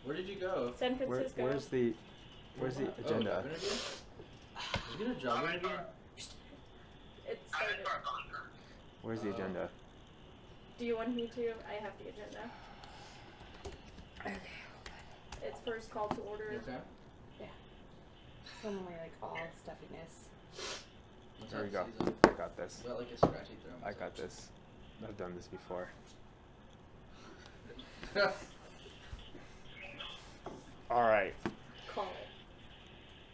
Where did you go? San Francisco. Where's the agenda? Oh, did you get a job interview? It started. Where's the agenda? Do you want me to? I have the agenda. Okay. It's first call to order. Okay. Yeah. Suddenly, like, all stuffiness. There we go. I got this. Is that like a scratchy throw? I got this. I've done this before. All right. Call it.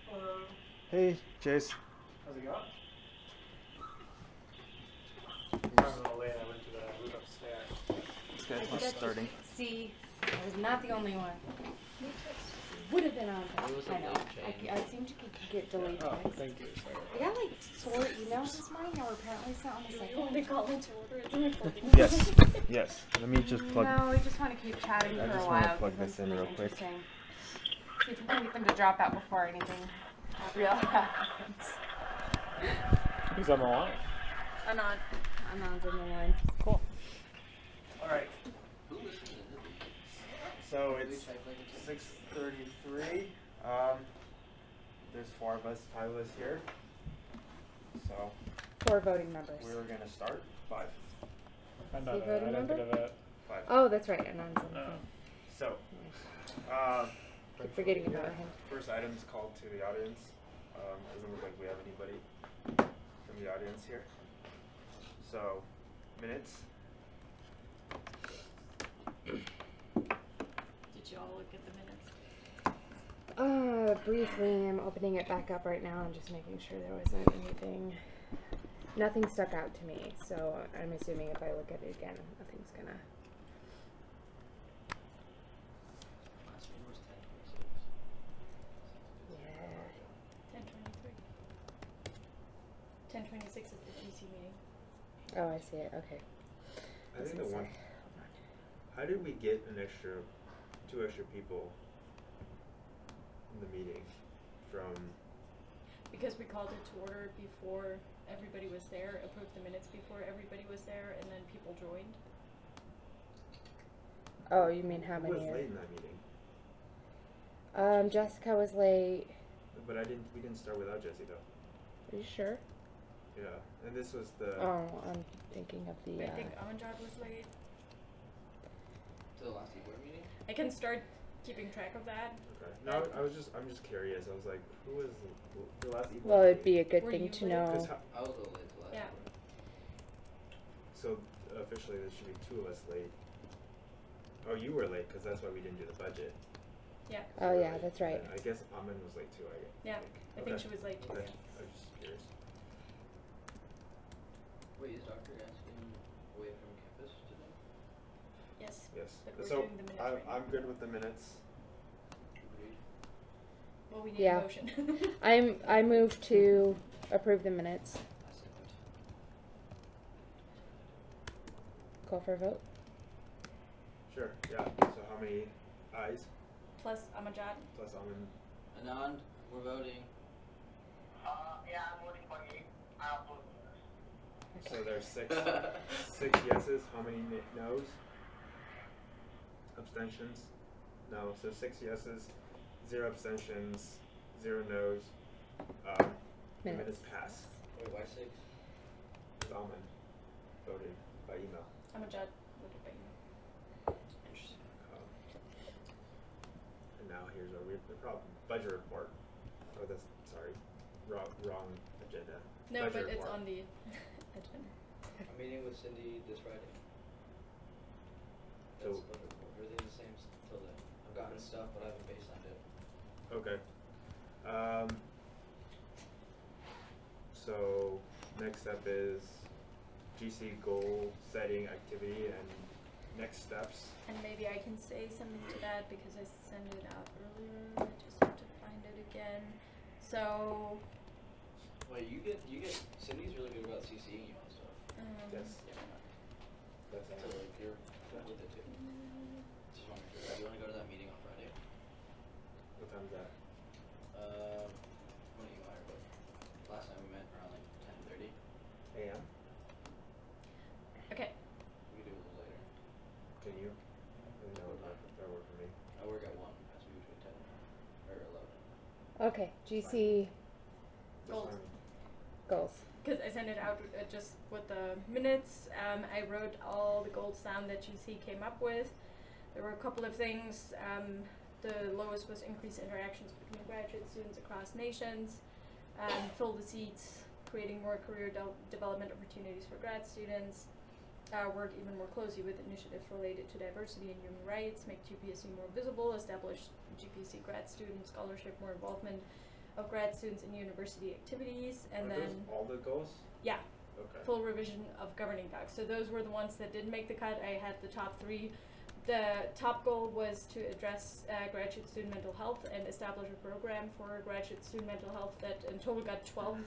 Hello. Hey, Chase. How's it going? I'm running a little late. I went to the room upstairs. This guy's not starting. See, I was not the only one. Would have been on time. It was a I know. late change. I seem to get delayed. Oh, twice. thank you. Sorry. I got like 4 emails this morning that were apparently sent on the Do second. you want to call it to order? It's a recording. Yes. Yes. Let me just plug. No, we just want to keep chatting I for a just while. wanna plug 'cause this that's in real really quick. interesting. See if we can get them to drop out before anything real happens. Who's on the line? Anand. Anand's in the line. Cool. All right. Who listened to this? So Did we it's check like a 6:33. There's 4 of us, 5 of us here. So 4 voting members. we're gonna start 5. I'm You not voted, I don't remember? think of it. 5. Oh, that's right. Anand's in the Oh. phone. So, Keep forgetting about him. first item's called to the audience. Doesn't look like we have anybody from the audience here. So, minutes. Did y'all look at the minutes? Briefly, I'm opening it back up right now and just making sure there wasn't anything. Nothing stuck out to me, so I'm assuming if I look at it again, nothing's gonna. last one was 10. Yeah. 10:23. 10:26 is the GC meeting. Oh, I see it. Okay. I think the one. How did we get an extra, 2 extra people in the meeting from? Because we called it to order before everybody was there, approved the minutes before everybody was there, and then people joined. Oh, you mean how Who was many? late in that meeting? Jessica was late. But we didn't start without Jesse though. Are you sure? Yeah, and this was the. Oh, I'm thinking of the. I think Amanjad was late. To the last board meeting? I can start keeping track of that. Okay. No, I'm just curious. I was like, who was the last evening? Well, it'd be a good Were thing you to late? know. I was a little late to last Yeah. board. So officially, there should be 2 of us late. Oh, you were late because that's why we didn't do the budget. Yeah. Oh yeah, that's right. And I guess Amin was late too. Yeah. I think Okay. she was late too. Okay. Yeah. I was just curious. Wait, is Dr. Gaskin away from campus today? Yes. Yes. But we're So doing the minutes I'm right now. I'm good with the minutes. Agreed. Well, we need Yeah. a motion. I move to approve the minutes. I second. Call for a vote. Sure. Yeah. So how many ayes Plus Amanjad. plus Amin? Anand, we're voting. Yeah, I'm voting for you. I oppose this. So there's 6 yeses. How many noes? Abstentions? No. So 6 yeses, 0 abstentions, 0 noes. The minutes pass. Wait, why 6? Because Amin voted by email. Amanjad voted by email. Interesting. And now here's our the problem. Budget report. Oh, that's sorry, wrong agenda. No, Budget but it's report. on the agenda. I'm meeting with Cindy this Friday. So- That's everything's the same till then. I've gotten stuff, but I haven't baselined it. Okay. So next step is GC goal setting activity and next steps. And maybe I can say something to that because I sent it out earlier. I just have to find it again. So, Wait, you get Cindy's really good about CCing you on stuff. Yes. That's So like you're good with it too. Just want to make sure. Do you want to go to that meeting on Friday? What time's that? When you are, but last time we met around like 10:30. AM? okay. We could do it a little later. Can you? No, that would work for me. I work at 1. Okay, GC Goals. goals. Because I sent it out just with the minutes. I wrote all the goals down that GC came up with. There were a couple of things. The lowest was increase interactions between graduate students across nations, fill the seats, creating more career development opportunities for grad students, work even more closely with initiatives related to diversity and human rights, make GPSC more visible, establish GPSC grad student scholarship, more involvement of grad students in university activities, and Are then those all the goals? yeah, Okay. full revision of governing docs. So those were the ones that didn't make the cut. I had the top 3. The top goal was to address graduate student mental health and establish a program for graduate student mental health that in total got 12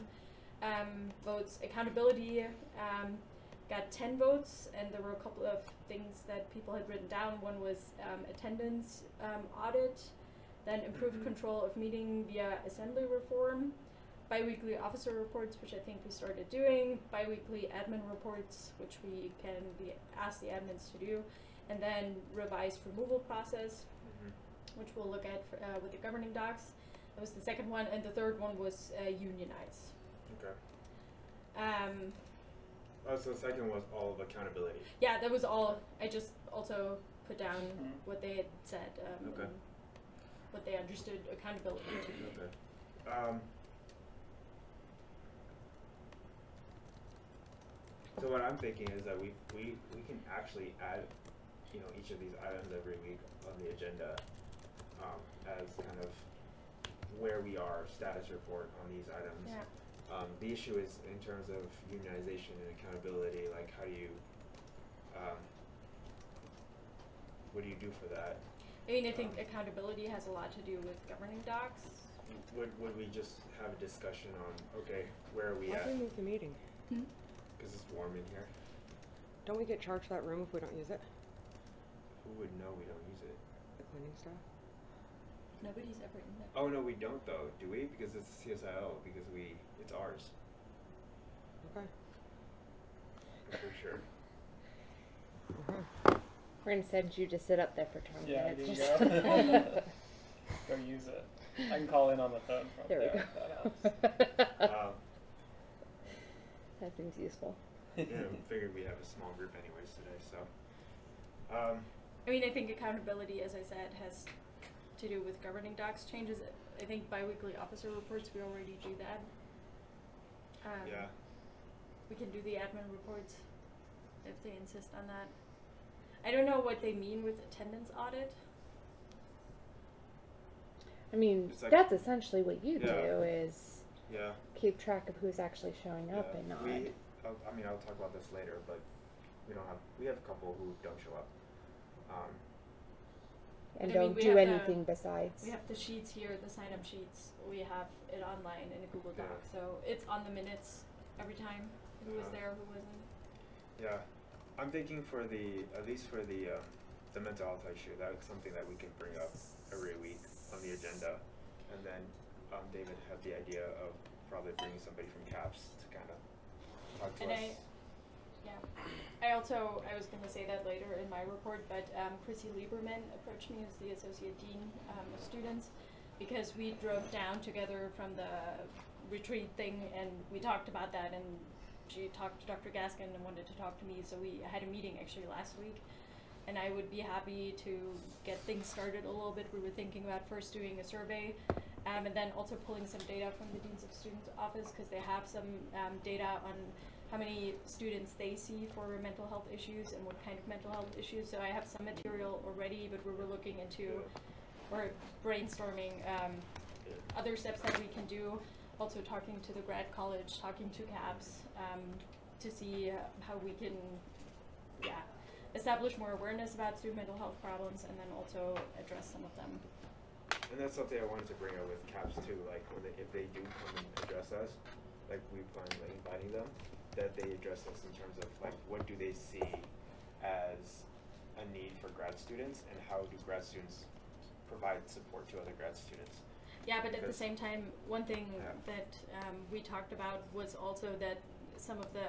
votes. Accountability got 10 votes, and there were a couple of things that people had written down. One was attendance audit, then improved control of meeting via assembly reform, biweekly officer reports, which I think we started doing, biweekly admin reports, which we can ask the admins to do, and then revised removal process, which we'll look at with the governing docs. That was the second one, and the third one was unionize. Okay. Oh, so the second was all of accountability. Yeah, that was all. I just also put down what they had said, Okay. and what they understood accountability to be. Okay. So what I'm thinking is that we can actually add, each of these items every week on the agenda, as kind of where we are, status report on these items. Yeah. The issue is in terms of unionization and accountability, like how do you, what do you do for that? I mean, I think accountability has a lot to do with governing docs. Would we just have a discussion on, okay, where are we Why at? do we move the meeting? Because it's warm in here. Don't we get charged that room if we don't use it? Who would know we don't use it? The cleaning staff? Nobody's ever in there. Oh no, we don't though, do we? Because it's CSIL, because it's ours. Okay. For sure. We're gonna send you to sit up there for 20 Yeah, minutes. you go. Go use it. I can call in on the phone from There we there. go. If that helps. That seems useful. Yeah, we figured we'd have a small group anyways today, so. I mean, I think accountability, as I said, has to do with governing docs changes. I think biweekly officer reports, we already do that. Yeah. We can do the admin reports if they insist on that. I don't know what they mean with attendance audit. I mean, It's like- that's essentially what you Yeah. do is Yeah. keep track of who's actually showing up Yeah. and not. I'll talk about this later, but we have a couple who don't show up. And I mean, don't we do have anything besides. We have the sheets here, the sign-up sheets. We have it online in a Google Doc, Yeah. so it's on the minutes every time. Who was there, who wasn't. Yeah. I'm thinking at least for the mental health issue, that's something that we can bring up every week on the agenda. And then David had the idea of probably bringing somebody from CAPS to kind of talk to us. I was going to say that later in my report, but Chrissy Lieberman approached me as the Associate Dean of Students because we drove down together from the retreat thing and we talked about that, and she talked to Dr. Gaskin and wanted to talk to me, so we had a meeting actually last week, and I would be happy to get things started a little bit. We were thinking about first doing a survey and then also pulling some data from the Dean's of Students office because they have some data on how many students they see for mental health issues and what kind of mental health issues. So I have some material already, but we were looking into or brainstorming other steps that we can do. Also talking to the grad college, talking to CAPS to see how we can establish more awareness about student mental health problems and then also address some of them. And that's something I wanted to bring up with CAPS too, like if they do come and address us, like we plan on inviting them, that they address us in terms of like what do they see as a need for grad students and how do grad students provide support to other grad students. Yeah, but at the same time, one thing that we talked about was also that some of the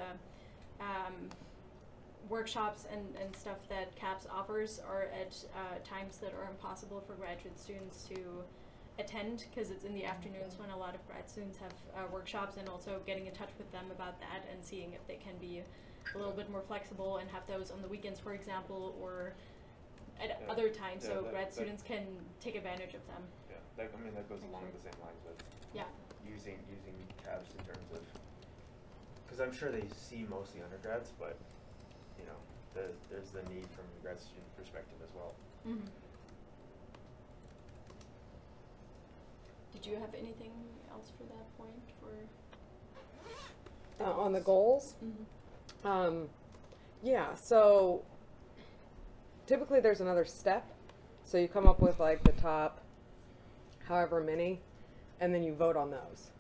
workshops and stuff that CAPS offers are at times that are impossible for graduate students to attend, because it's in the afternoons when a lot of grad students have workshops, and also getting in touch with them about that and seeing if they can be a little bit more flexible and have those on the weekends, for example, or at other times, so grad students can take advantage of them. Yeah, that goes along the same lines with using cabs in terms of, because I'm sure they see mostly undergrads, but you know, there's the need from a grad student perspective as well. Mm-hmm. Did you have anything else for that point, or? On the goals? Mm-hmm. Yeah, so typically there's another step. So you come up with like the top however many, and then you vote on those.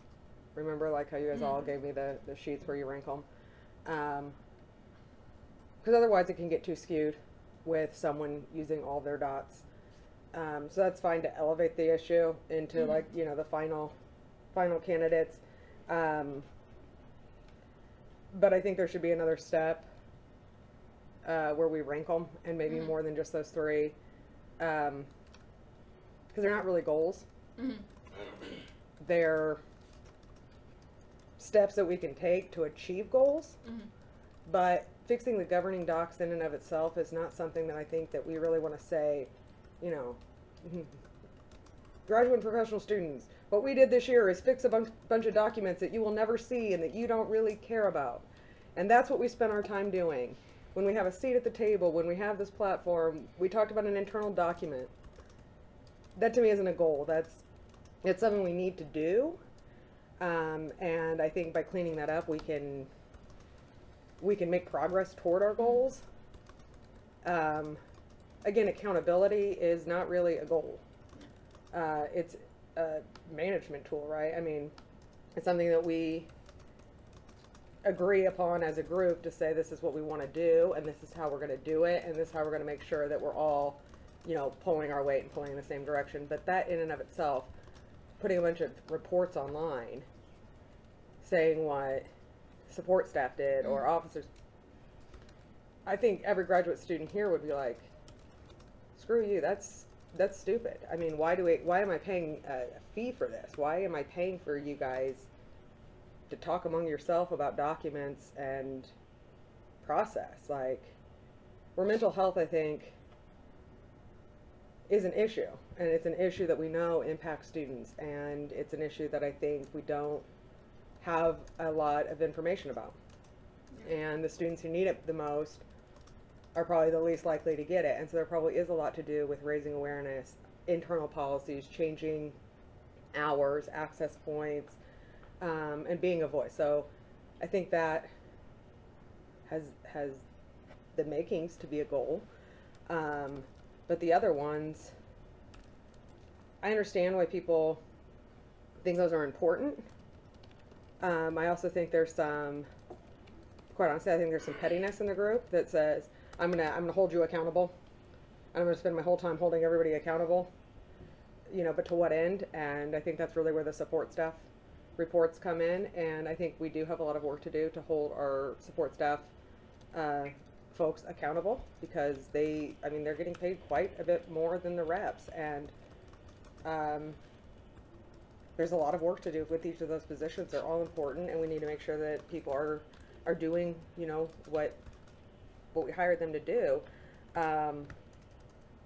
Remember like how you guys all gave me the sheets where you rank them? Because otherwise it can get too skewed with someone using all their dots. So that's fine to elevate the issue into like, you know, the final candidates. But I think there should be another step where we rank them, and maybe more than just those three, because they're not really goals. They're steps that we can take to achieve goals. But fixing the governing docs in and of itself is not something that I think that we really want to say, you know, graduate and professional students, what we did this year is fix a bunch of documents that you will never see and that you don't really care about. And that's what we spend our time doing. When we have a seat at the table, when we have this platform, we talked about an internal document. That to me isn't a goal. It's something we need to do. And I think by cleaning that up, we can make progress toward our goals. Again, accountability is not really a goal. It's a management tool, right? I mean, it's something that we agree upon as a group to say this is what we want to do, and this is how we're going to do it, and this is how we're going to make sure that we're all, you know, pulling our weight and pulling in the same direction. But that in and of itself, putting a bunch of reports online saying what support staff did or officers, I think every graduate student here would be like, screw you, that's stupid. I mean, why am I paying a fee for this? Why am I paying for you guys to talk among yourself about documents and process? Like, where mental health, I think, is an issue, and it's an issue that we know impacts students, and it's an issue that I think we don't have a lot of information about. And the students who need it the most are probably the least likely to get it. And so there probably is a lot to do with raising awareness, internal policies, changing hours, access points, and being a voice. So I think that has the makings to be a goal. But the other ones, I understand why people think those are important. I also think there's some, quite honestly, I think there's some pettiness in the group that says, I'm gonna hold you accountable, and I'm gonna spend my whole time holding everybody accountable, you know, but to what end? And I think that's really where the support staff reports come in, and I think we do have a lot of work to do to hold our support staff folks accountable, because they're getting paid quite a bit more than the reps, and there's a lot of work to do with each of those positions. They're all important, and we need to make sure that people are doing, you know, what we hired them to do. But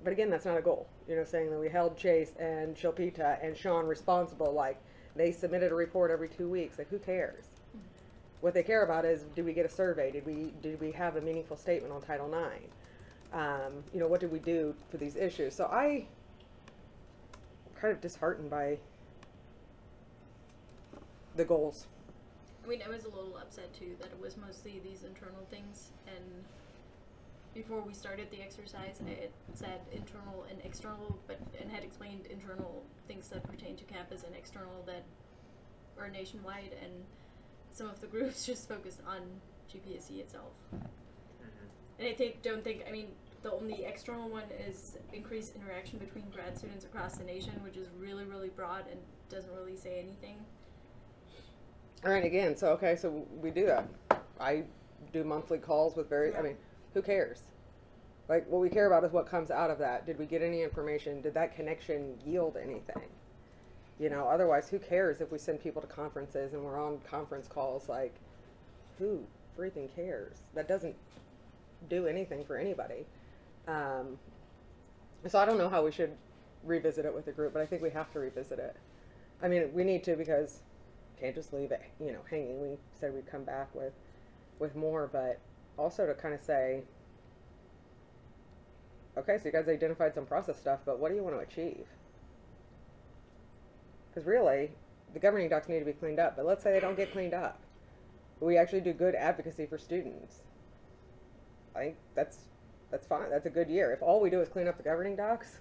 again, that's not a goal. You know, saying that we held Chase and Shilpita and Sean responsible, like they submitted a report every 2 weeks. Like, who cares? What they care about is, did we get a survey? Did we have a meaningful statement on Title IX? You know, what did we do for these issues? So I'm kind of disheartened by the goals. I mean, I was a little upset too that it was mostly these internal things, and before we started the exercise, it said internal and external, and had explained internal things that pertain to campus and external that are nationwide, and some of the groups just focused on GPSC itself. And I mean, the only external one is increased interaction between grad students across the nation, which is really, really broad and doesn't really say anything. All right, again, so we do that. I do monthly calls with I mean, who cares? Like, what we care about is what comes out of that. Did we get any information? Did that connection yield anything? You know, otherwise, who cares if we send people to conferences and we're on conference calls? Like, who freaking cares? That doesn't do anything for anybody. So I don't know how we should revisit it with the group, but I think we have to revisit it. I mean, we need to, because can't just leave it, you know, hanging. We said we'd come back with more, but also to kind of say, okay, so you guys identified some process stuff, but what do you want to achieve? Because really, the governing docs need to be cleaned up, but let's say they don't get cleaned up. We actually do good advocacy for students. I think that's fine. That's a good year. If all we do is clean up the governing docs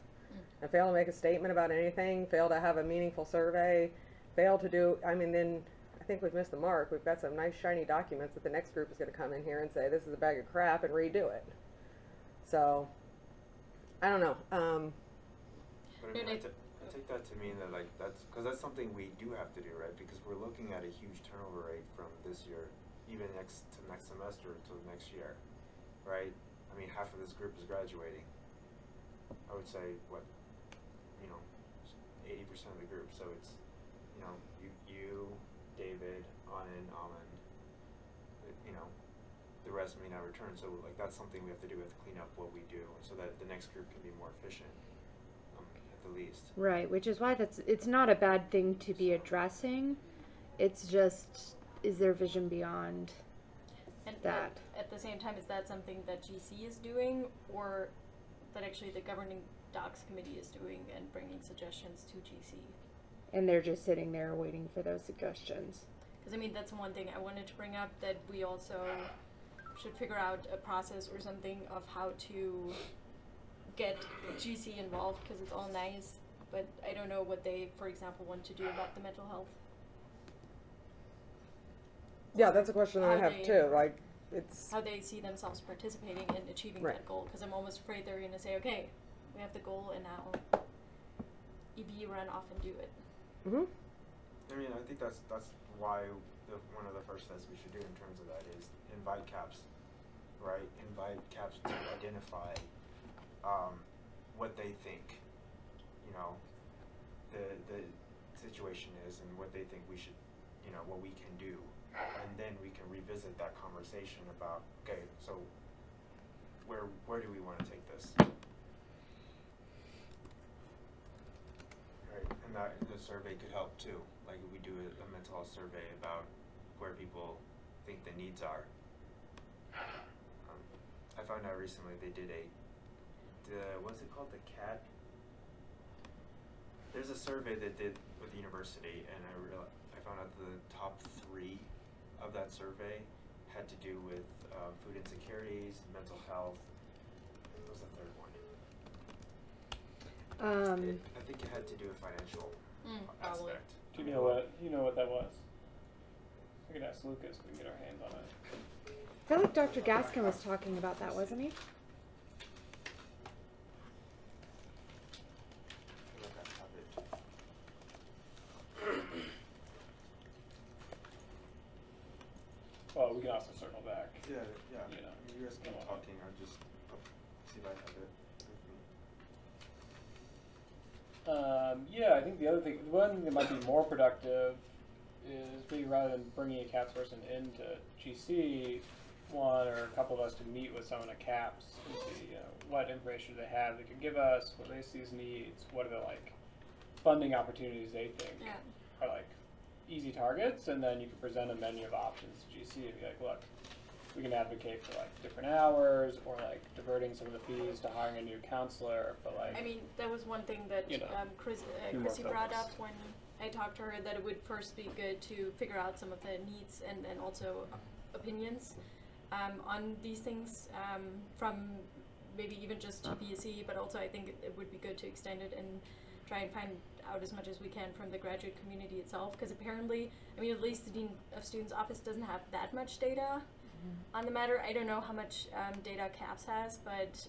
and fail to make a statement about anything, fail to have a meaningful survey, fail to do, I mean, then I think we've missed the mark. We've got some nice shiny documents that the next group is going to come in here and say, this is a bag of crap, and redo it. So, I don't know. But I mean, I take that to mean that, like, because that's something we do have to do, right? Because we're looking at a huge turnover rate from this year, even next semester to next year, right? I mean, half of this group is graduating. I would say, what, 80% of the group. So it's, you, David, Anand, Amand, the rest may not return. So, like, that's something we have to do. We have to clean up what we do so that the next group can be more efficient, at the least. Right, which is why it's not a bad thing to be addressing. It's just, is there vision beyond that? At the same time, is that something that GC is doing, or that actually the governing docs committee is doing and bringing suggestions to GC? And they're just sitting there waiting for those suggestions. Because I mean, that's one thing I wanted to bring up, that we also should figure out a process or something of how to get GC involved, because it's all nice, but I don't know what they, for example, want to do about the mental health. Yeah, that's a question that I have too. Like, it's how they see themselves participating in achieving right. that goal. Because I'm almost afraid they're going to say, okay, we have the goal, and now EB run off and do it. Mm-hmm. I mean, I think that's why one of the first things we should do in terms of that is invite CAPS, right? Invite CAPS to identify what they think, the situation is, and what they think we should, what we can do, and then we can revisit that conversation about, okay, so where do we want to take this? Right, and that the survey could help too. Like, if we do a mental health survey about where people think the needs are. I found out recently they did what's it called, the CAT? There's a survey they did with the university, and I found out the top 3 of that survey had to do with food insecurities, mental health. What was the third one? I think it had to do with financial aspect. Do you know what that was? We could ask Lucas if we can get our hands on it. I feel like Dr. Gaskin was talking about that, wasn't he? Well, we can also circle back. Yeah. You know. You guys keep talking. I'll just see if I have it. Yeah, I think the one thing that might be more productive is maybe rather than bringing a CAPS person into GC, one or a couple of us to meet with someone at CAPS and see what information they have they could give us, what they see as needs, what are the funding opportunities they think are easy targets, and then you can present a menu of options to GC and be like, look, we can advocate for different hours, or diverting some of the fees to hiring a new counselor, but I mean, that was one thing that Chrissy brought up when I talked to her, that it would first be good to figure out some of the needs and then also opinions on these things from maybe even just GPSC, but also I think it would be good to extend it and try and find out as much as we can from the graduate community itself, because apparently, I mean, at least the Dean of Students office doesn't have that much data on the matter. I don't know how much data CAPS has, but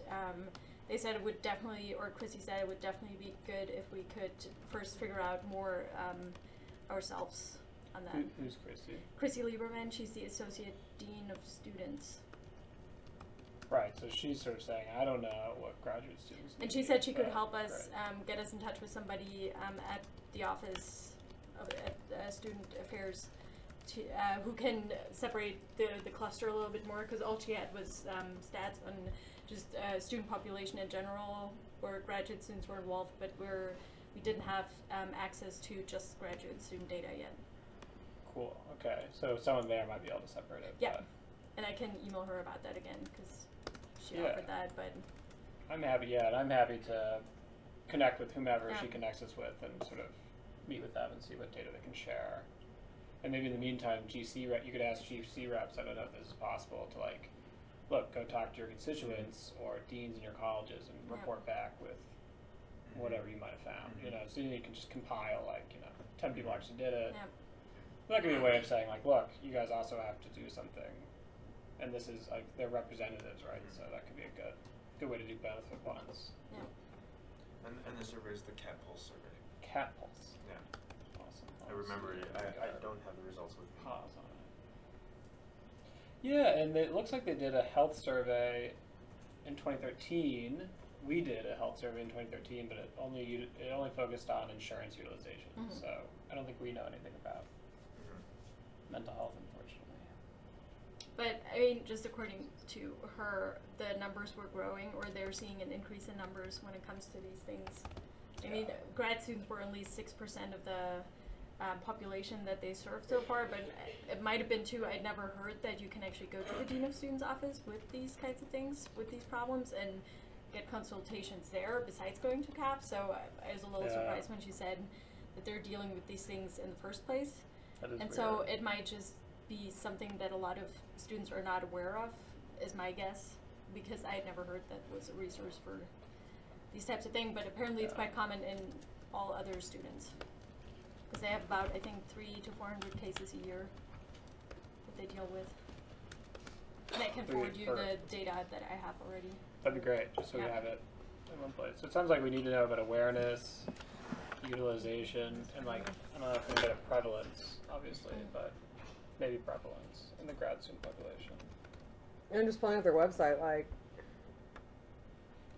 they said it would definitely, or Chrissy said it would definitely be good if we could first figure out more ourselves on that. Who's Chrissy? Chrissy Lieberman, she's the Associate Dean of Students. Right, so she's sort of saying, I don't know what graduate students need. And she said she could but help us great. get us in touch with somebody at the office of student affairs to, who can separate the cluster a little bit more, because all she had was stats on just student population in general, where graduate students were involved, but we didn't have access to just graduate student data yet. Cool, okay, so someone there might be able to separate it. Yeah. but And I can email her about that again, because she Yeah. offered that, but I'm happy, and I'm happy to connect with whomever Yeah. she connects us with and sort of meet with them and see what data they can share. And maybe in the meantime, you could ask GC reps, I don't know if this is possible, to like, look, go talk to your constituents or deans in your colleges and Yeah. report back with whatever you might have found, you know, so you can just compile, like, 10 people actually did it. yeah. That could be a way of saying, like, look, you guys also have to do something, and this is, like, they're representatives, right, so that could be a good way to do benefit ones. Yeah. And the survey is the Cat Pulse survey. Cat Pulse. Yeah. Awesome. I remember it. I don't have the results with me. Pause on it. Yeah, and it looks like they did a health survey in 2013. We did a health survey in 2013, but it only focused on insurance utilization. Mhm. So I don't think we know anything about Mhm. mental health, unfortunately. But I mean, just according to her, the numbers were growing, or they're seeing an increase in numbers when it comes to these things. I mean, Yeah. grad students were only 6% of the population that they served so far, but it might have been too. I'd never heard that you can actually go to the dean of students office with these kinds of things, with these problems, and get consultations there besides going to CAP. So I was a little Yeah. surprised when she said that they're dealing with these things in the first place. That is And weird. so it might just be something that a lot of students are not aware of, is my guess, because I had never heard that was a resource for these types of things, but apparently it's Yeah. quite common in all other students. Because they have about, I think, 300 to 400 cases a year that they deal with. And I can forward you the data that I have already. That'd be great, just so we Yeah. have it in one place. So it sounds like we need to know about awareness, utilization, and like, I don't know if we get a prevalence, obviously, but maybe prevalence in the grad student population. And just pulling up their website, like,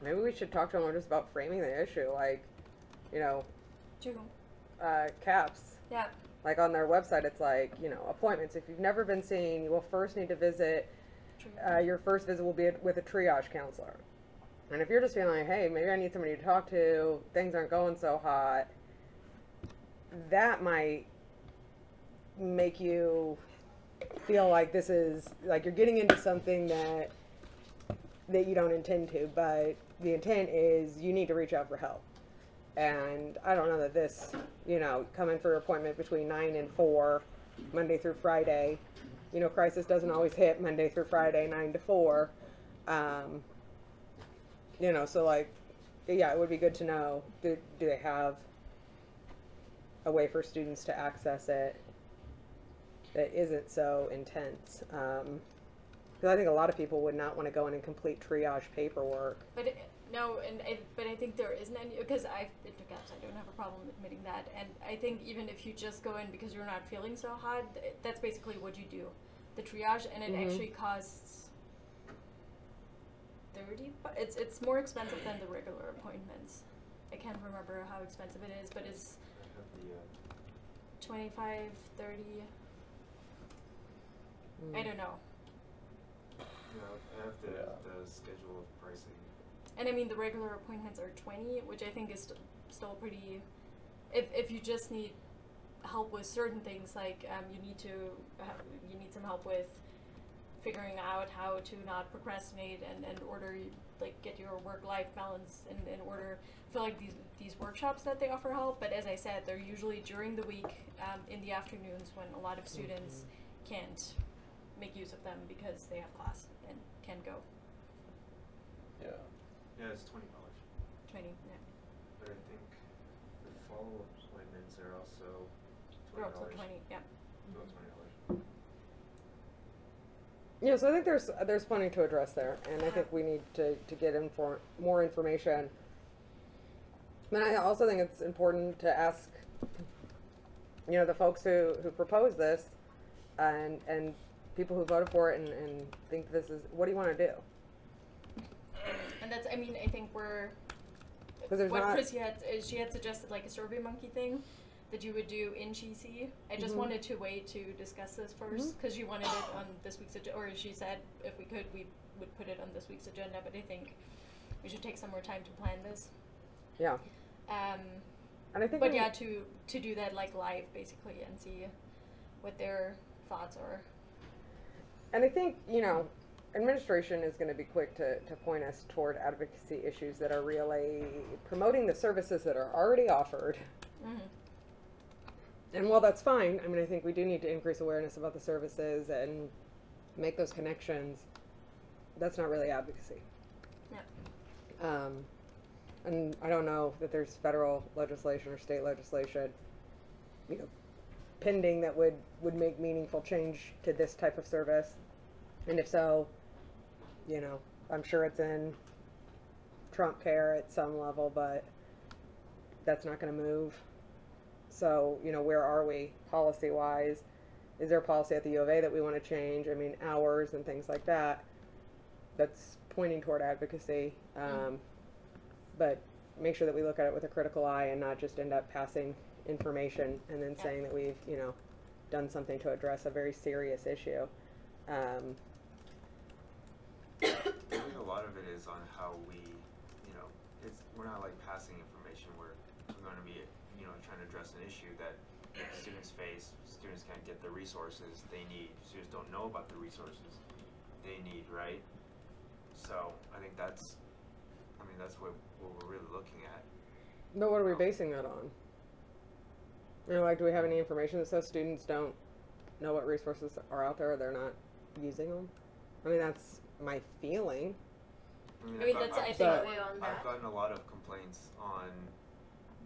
maybe we should talk to them just about framing the issue, like, True. CAPS. Yeah. Like on their website, it's like, appointments. If you've never been seen, you will first need to visit. True. Your first visit will be with a triage counselor. And if you're just feeling like, hey, maybe I need somebody to talk to, things aren't going so hot, that might make you feel like this is, like you're getting into something that you don't intend to, but the intent is you need to reach out for help. And I don't know that this, come in for an appointment between 9 and 4, Monday through Friday. Crisis doesn't always hit Monday through Friday, 9 to 4. So like, yeah, it would be good to know, do they have a way for students to access it that isn't so intense? Because I think a lot of people would not want to go in and complete triage paperwork. But but I think there isn't any, because I've been to CAPS, I don't have a problem admitting that, and I think even if you just go in because you're not feeling so hot, that's basically what you do, the triage, and it actually costs 30, it's more expensive than the regular appointments. I can't remember how expensive it is, but it's I have the, 25, 30, I don't know. I have the schedule of pricing. And I mean, the regular appointments are 20, which I think is still pretty. If you just need help with certain things, like you need some help with figuring out how to not procrastinate and order, like, get your work-life balance in order. I feel like these workshops that they offer help, but as I said, they're usually during the week in the afternoons when a lot of students can't make use of them because they have class and can't go. Yeah. Yeah, it's $20. Training, yeah. But I think the fall appointments are also They're also $20. 20, yeah. About $20. Yeah, so I think there's plenty to address there, and I think we need to get more information. And I also think it's important to ask, the folks who proposed this, and people who voted for it and think this is, what do you want to do? and that's, I mean, I think we're, 'Cause there's what not- Chrissy had, she had suggested like a Survey Monkey thing that you would do in GC. I just Mhm. wanted to wait to discuss this first, because she wanted it on this week's agenda, or she said if we could, we would put it on this week's agenda, but I think we should take some more time to plan this. Yeah. And I think But we- yeah, to do that like live basically and see what their thoughts are. And I think, you know, administration is going to be quick to point us toward advocacy issues that are really promoting the services that are already offered. Mm-hmm. And while that's fine, I mean, I think we do need to increase awareness about the services and make those connections. That's not really advocacy. Yeah. And I don't know that there's federal legislation or state legislation, you know, pending that would make meaningful change to this type of service. And if so, you know, I'm sure it's in Trump care at some level, but that's not going to move. So, you know, where are we policy-wise? Is there a policy at the U of A that we want to change? I mean, hours and things like that. That's pointing toward advocacy. But make sure that we look at it with a critical eye and not just end up passing information and then saying that we've, you know, done something to address a very serious issue. I think a lot of it is on how we, you know, we're not like passing information. We're going to be, you know, trying to address an issue that students face. Students can't get the resources they need. Students don't know about the resources they need, right? So I think that's what we're really looking at. But what are we basing that on? You know, like, do we have any information that says students don't know what resources are out there or they're not using them? I mean, that's my feeling. I mean, that's, I think, I've gotten a lot of complaints on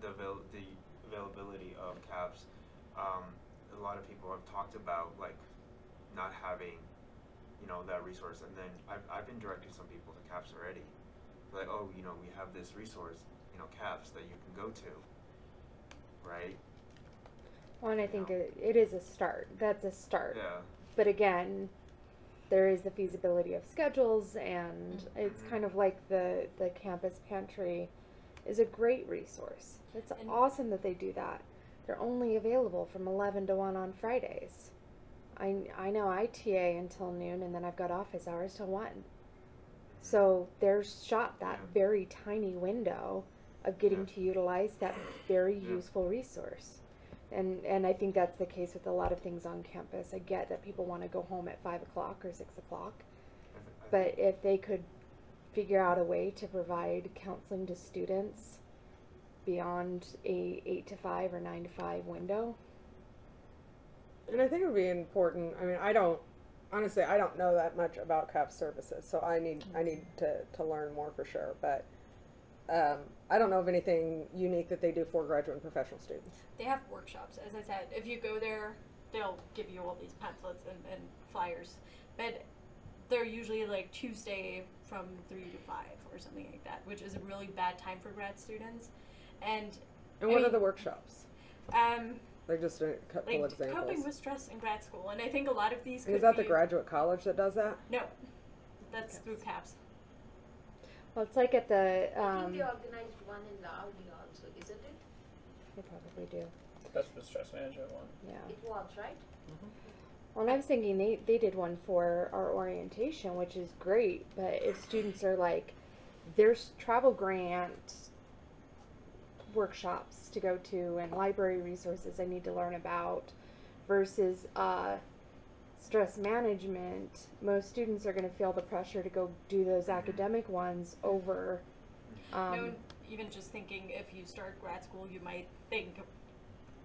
the availability of CAPS. A lot of people have talked about like not having, you know, that resource, and then I've been directing some people to CAPS already. Like, oh, you know, we have this resource, you know, CAPS that you can go to, right? Well, and I think it is a start. That's a start. Yeah. But again, there is the feasibility of schedules, and it's kind of like the campus pantry is a great resource. It's And- awesome that they do that. They're only available from 11 to 1 on Fridays. I know I TA until noon, and then I've got office hours till 1. So there's shot that very tiny window of getting to utilize that very useful resource. And I think that's the case with a lot of things on campus. I get that people want to go home at 5 o'clock or 6 o'clock, but if they could figure out a way to provide counseling to students beyond a 8 to 5 or 9 to 5 window. And I think it would be important. I mean, I don't know that much about CAPS services, so I need to learn more for sure. But I don't know of anything unique that they do for graduate and professional students. they have workshops, as I said. If you go there, they'll give you all these pamphlets and flyers. But they're usually like Tuesday from 3 to 5 or something like that, which is a really bad time for grad students. And What are the workshops? Um, Like just a couple like examples. coping with stress in grad school, and I think a lot of these. And Could is that the be- graduate college that does that? No, that's through CAPS. Well, it's like at the I think they organized one in the Audi also, isn't it? they probably do. That's the stress management one. Yeah. It was, right? Well, and I was thinking they did one for our orientation, which is great. But if students are like, there's travel grant workshops to go to and library resources I need to learn about versus stress management, most students are going to feel the pressure to go do those academic ones over. No, even just thinking if you start grad school, you might think,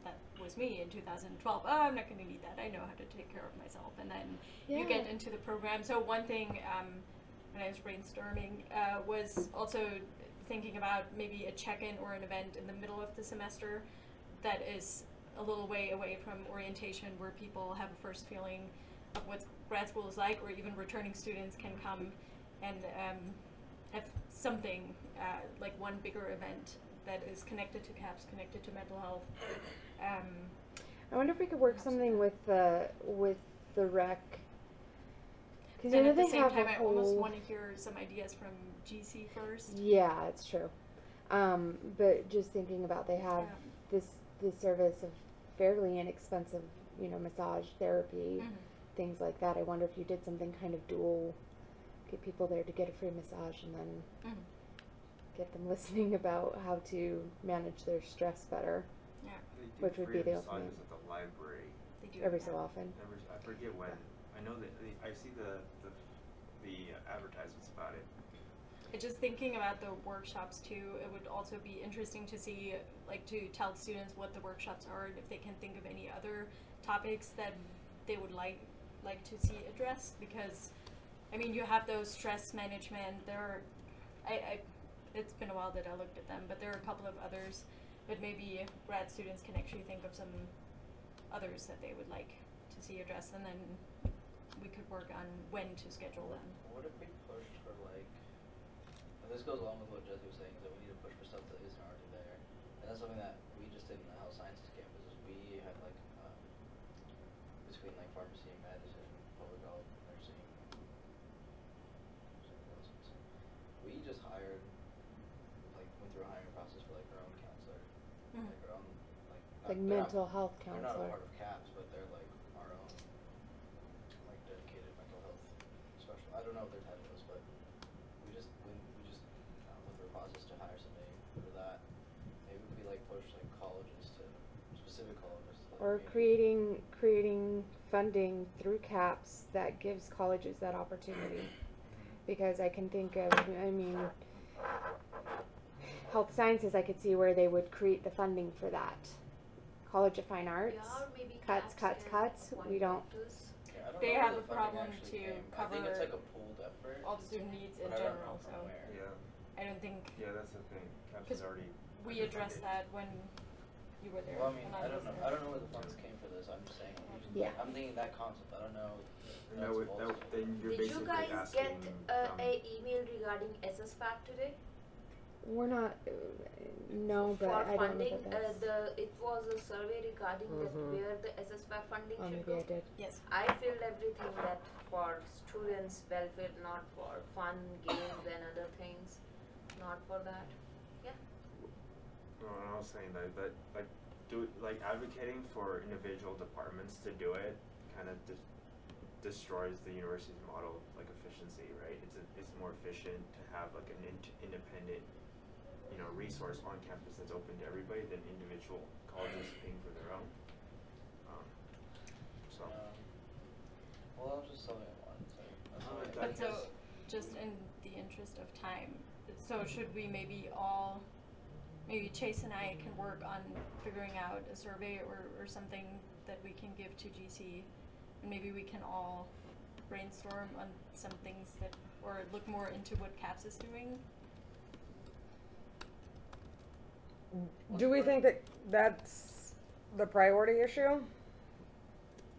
that was me in 2012, oh, I'm not going to need that. I know how to take care of myself. And then you get Yeah. into the program. So one thing when I was brainstorming was also thinking about maybe a check-in or an event in the middle of the semester that is a little way away from orientation, where people have a first feeling of what grad school is like, or even returning students can come and have something like one bigger event that is connected to CAPS, connected to mental health. I wonder if we could work something with the rec. Because then you know at the they same have time, a I whole. almost want to hear some ideas from GC first. Yeah, it's true. But just thinking about they have Yeah. this service of fairly inexpensive, massage therapy, Mhm. things like that. I wonder if you did something kind of dual, get people there to get a free massage and then Mhm. get them listening about how to manage their stress better. Yeah. They do Which would free be the massages ultimate. at the library. They do. Every yeah. so often. I forget when. I know that I see the advertisements about it. Just thinking about the workshops too, it would also be interesting to see, like, to tell students what the workshops are and if they can think of any other topics that they would like to see addressed. Because, I mean, you have those stress management. There are, it's been a while that I looked at them, but there are a couple of others. But maybe grad students can actually think of some others that they would like to see addressed, and then we could work on when to schedule them. What if we pushed for like, and this goes along with what Jesse was saying, is that we need to push for stuff that isn't already there. And that's something that we just did in the health sciences campus, is we had like, between like pharmacy and medicine, public health, nursing, something else. We just hired, like went through a hiring process for like our own counselor. Mhm. Like our own, like, Like they're mental health They're not a counselor. part of CAPS, but they're like our own, like dedicated mental health special. I don't know what their title is, but we just went through a process to hire somebody for that. Maybe we like push like colleges to specific colleges. To, like, Or creating funding through CAPS that gives colleges that opportunity. Because I can think of, health sciences, I could see where they would create the funding for that. College of Fine Arts, Yeah, or maybe cuts. CAPS can We appoint don't. doctors. Yeah, I don't They know have where a the funding problem actually to came. I think it's cover like a pooled effort. all the student needs in but I don't know general, from so where. Yeah. I don't think Yeah, that's the thing. CAPS because is already. we addressed that when you were there. Well, I mean, and I don't was know. there. I don't know where the funds came for this. I'm just saying. Yeah. I'm thinking that concept. I don't know. No, then you're Did you basically guys asking. get a email regarding SSPAC today? We're not. No, but For I don't know funding, that that's. it was a survey regarding that where the SSPAC funding Oh, should maybe go. I did. Yes. I filled everything that for students' welfare, not for fun, games and other things, not for that. Yeah. No, I was saying that like advocating for individual departments to do it kind of destroys the university's model of like efficiency, right? It's more efficient to have like an independent, resource on campus that's open to everybody than individual colleges paying for their own. So. Well, I'll just tell you one. So that's Oh, all I that- But guess. so, just in the interest of time, so should we maybe Chase and I can work on figuring out a survey or something that we can give to GC, and maybe we can all brainstorm on some things or look more into what CAPS is doing. Do we think that that's the priority issue?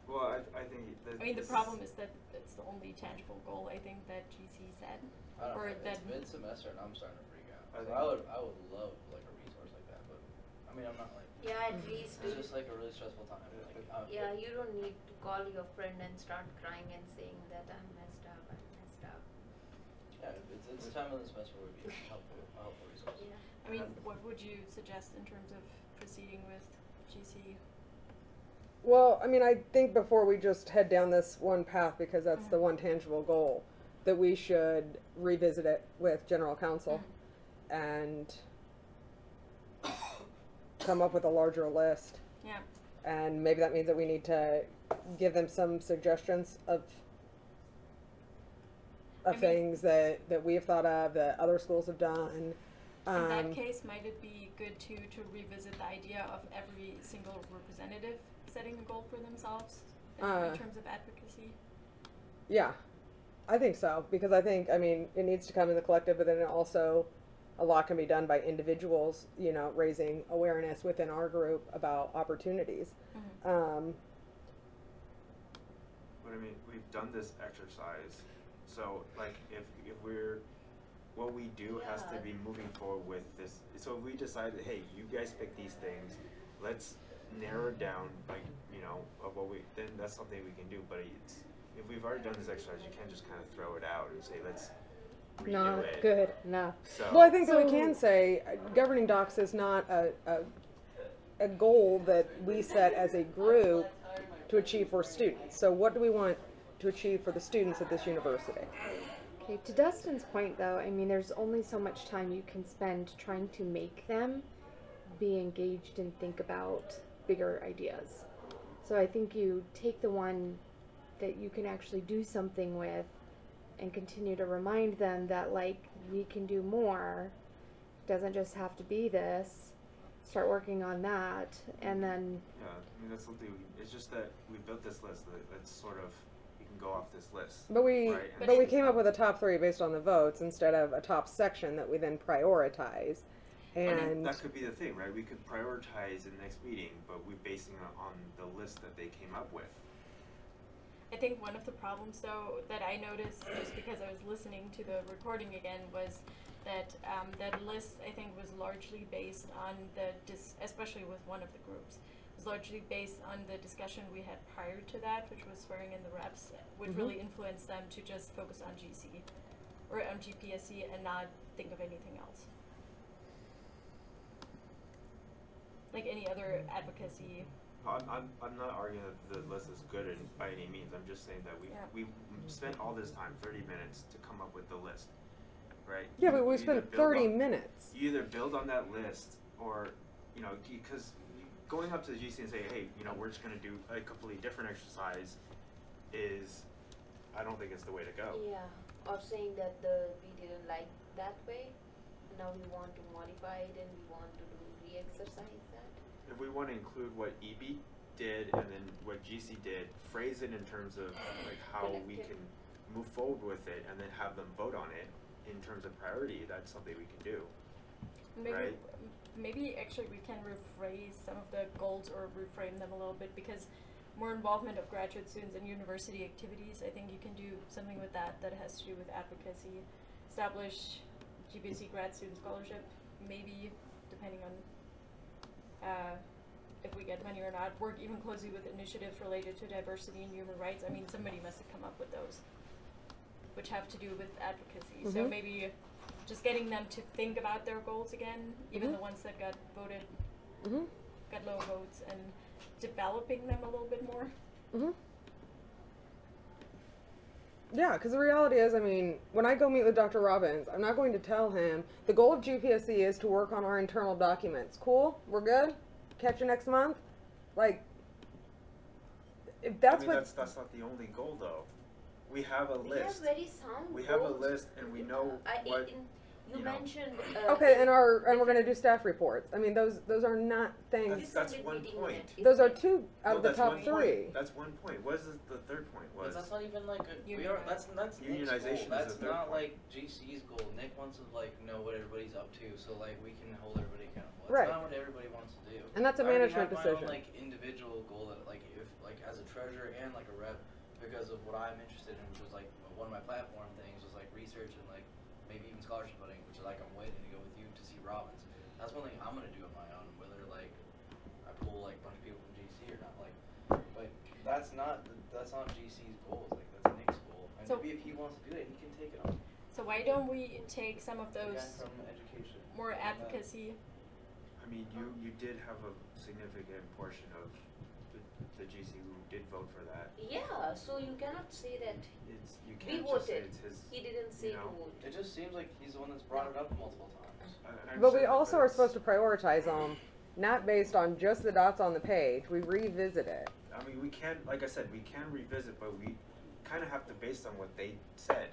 Well, I think. I mean, the problem is that it's the only tangible goal I think that GC said, I don't or know. that It's mid-semester and I'm starting to freak out. I So I would love like a resource like that, but I mean I'm not like. Yeah, at least. It's just like a really stressful time. Like, Yeah, you don't need to call your friend and start crying and saying that I'm messed up. Yeah, it's time of the semester would be a helpful resource. Yeah. I mean, what would you suggest in terms of proceeding with GC? Well, I mean, I think before we just head down this one path, because that's the one tangible goal, that we should revisit it with general counsel and come up with a larger list. Yeah. And maybe that means that we need to give them some suggestions of things that we have thought of, that other schools have done. In that case, might it be good to revisit the idea of every single representative setting a goal for themselves in terms of advocacy? Yeah, I think so, because I mean, it needs to come in the collective, but then also a lot can be done by individuals, raising awareness within our group about opportunities. But I mean, we've done this exercise, so like if what we do has to be moving forward with this. So if we decide that, hey, you guys pick these things, let's narrow it down, like, of what then that's something we can do. But if we've already done this exercise, you can't just kind of throw it out and say, let's redo Not it. good enough. So, Well, I think that we So- can say governing docs is not a goal that we set as a group to achieve for students. So what do we want to achieve for the students at this university? Okay, to Dustin's point though, I mean, there's only so much time you can spend trying to make them be engaged and think about bigger ideas. So I think you take the one that you can actually do something with and continue to remind them that, like, we can do more. It doesn't just have to be this. Start working on that, and then yeah, I mean, that's something, it's just that we built this list, that's sort of, you can go off this list. But we Right, and but we it's came not- up with a top 3 based on the votes instead of a top section that we then prioritize. I mean, And that could be the thing, right? We could prioritize in the next meeting, but we're basing it on the list that they came up with. I think one of the problems, though, that I noticed just because I was listening to the recording again was that that list, I think, was largely based on especially with one of the groups, was largely based on the discussion we had prior to that, which was swearing in the reps, which really influenced them to just focus on GC or on GPSC and not think of anything else. Like any other advocacy. I'm not arguing that the list is good by any means. I'm just saying that we spent all this time, 30 minutes, to come up with the list, right? yeah, but we You either spent build 30 on- minutes. You either build on that list, or because going up to the GC and say, hey, we're just going to do a completely different exercise, I don't think it's the way to go. Yeah, or saying that we didn't like that way, now we want to modify it and we want to do re-exercise that. If we want to include what EB did and then what GC did, phrase it in terms of like how we can move forward with it, and then have them vote on it in terms of priority, that's something we can do. Maybe, Right. maybe actually we can rephrase some of the goals or reframe them a little bit, because more involvement of graduate students in university activities, I think you can do something with that has to do with advocacy. Establish GPSC grad student scholarship, maybe, depending on if we get money or not. Work even closely with initiatives related to diversity and human rights. I mean, somebody must have come up with those, which have to do with advocacy. So Mhm. maybe just getting them to think about their goals again, even Mhm. the ones that got voted, Mm-hmm. got low votes, and developing them a little bit more. Mm-hmm. Yeah, because the reality is, I mean, when I go meet with Dr. Robbins, I'm not going to tell him the goal of GPSC is to work on our internal documents. Cool? We're good? Catch you next month? Like, if that's what... that's not the only goal, though. We have a We have list. very sound We have a goals. list, and we know what. You know. mentioned. Okay, and we're going to do staff reports. I mean, those are not things... That's one point. Those are 2 out of the that's top one 3. point. That's one point. What is the third point? But Was that's not even like a, that's Unionization is Nick's goal. That's the third not point. like GC's goal. Nick wants to like know what everybody's up to, so like we can hold everybody accountable. Right. That's not what everybody wants to do. And that's a I already management have decision. My own, like individual goal that like if like as a treasurer and like a rep, because of what I'm interested in, which was like one of my platform things was like research and like maybe even scholarship voting, which is like I'm waiting to go with you to see Robbins. That's one thing I'm gonna do on my own, whether like I pull like a bunch of people from GC or not. Like, but that's not GC's goals. Like that's Nick's goal. And So- maybe if he wants to do that, he can take it on. So why don't we take some of The guy those from education. more advocacy? I mean, you did have a significant portion of the GC who did vote for that. Yeah, so you cannot say that You we can't just say voted. it's his. He didn't say to vote. It just seems like he's the one that's brought it up multiple times. I But we understand that, also but are it's- supposed to prioritize them, not based on just the dots on the page. We revisit it. I mean, we can, like I said, we can revisit, but we kind of have to based on what they said.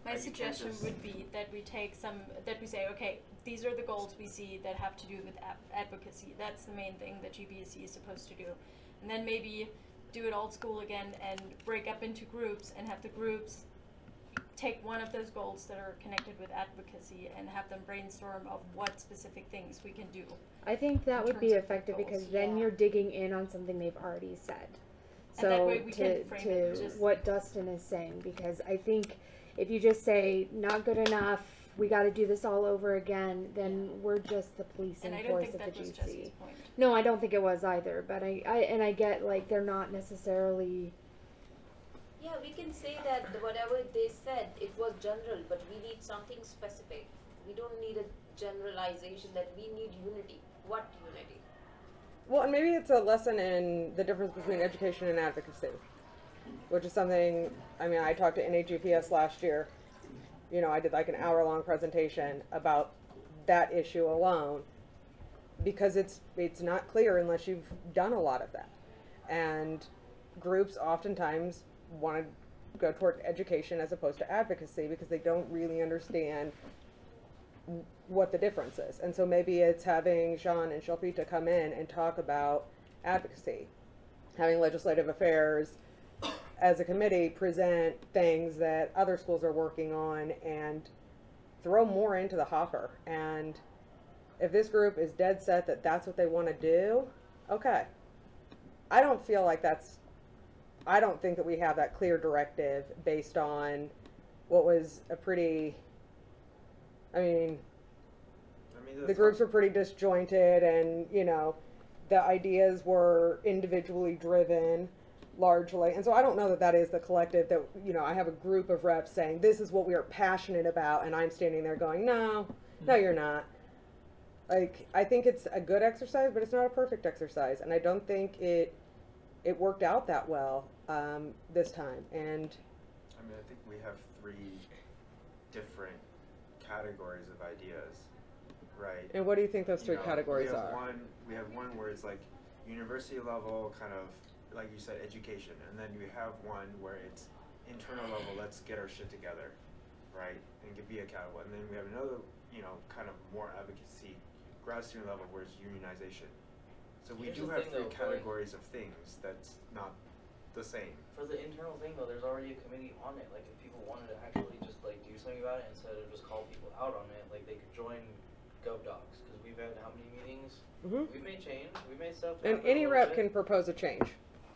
My Like, you can't suggestion just- would be that we take that we say, okay, these are the goals we see that have to do with advocacy. That's the main thing that GPSC is supposed to do. And then maybe do it old school again and break up into groups and have the groups take one of those goals that are connected with advocacy and have them brainstorm of what specific things we can do. I think that In would be terms of effective goals. because then Yeah. you're digging in on something they've already said. And that So way we can frame it to just- what Dustin is saying, because I think if you just say not good enough, we got to do this all over again, then we're just the policing And I don't force think of that the was GC. Jesse's point. No, I don't think it was either. But I get like they're not necessarily. Yeah, we can say that whatever they said, it was general, but we need something specific. We don't need a generalization that we need unity. What unity? Well, and maybe it's a lesson in the difference between education and advocacy, which is something, I mean, I talked to NAGPS last year. You know, I did like an hour-long presentation about that issue alone, because it's not clear unless you've done a lot of that. And groups oftentimes want to go toward education as opposed to advocacy because they don't really understand what the difference is. And so maybe it's having Sean and Shilpita come in and talk about advocacy, having legislative affairs as a committee present things that other schools are working on and throw more into the hopper. And if this group is dead set that that's what they want to do, okay. I don't feel like I don't think that we have that clear directive based on what was a pretty, I mean, the groups were pretty disjointed, and, you know, the ideas were individually driven largely. And so I don't know that that is the collective that, you know, I have a group of reps saying, this is what we are passionate about, and I'm standing there going, no, you're not. Like, I think it's a good exercise, but it's not a perfect exercise, and I don't think it worked out that well this time. And I mean, I think we have 3 different categories of ideas, right? And what do you think those 3 You know, categories we have are? We have one where it's like university level, kind of like you said, education, and then you have one where it's internal level. Let's get our shit together, right, and be accountable. And then we have another, you know, kind of more advocacy, grad student level, where it's unionization. So we Here's do the have thing, 3 though, categories of things that's not the same. For the internal thing though, there's already a committee on it. Like if people wanted to actually just like do something about it instead of just call people out on it, like they could join GovDocs, because we've had how many meetings? Mm-hmm. We've made change. We made stuff. And happen any a rep little can bit. propose a change.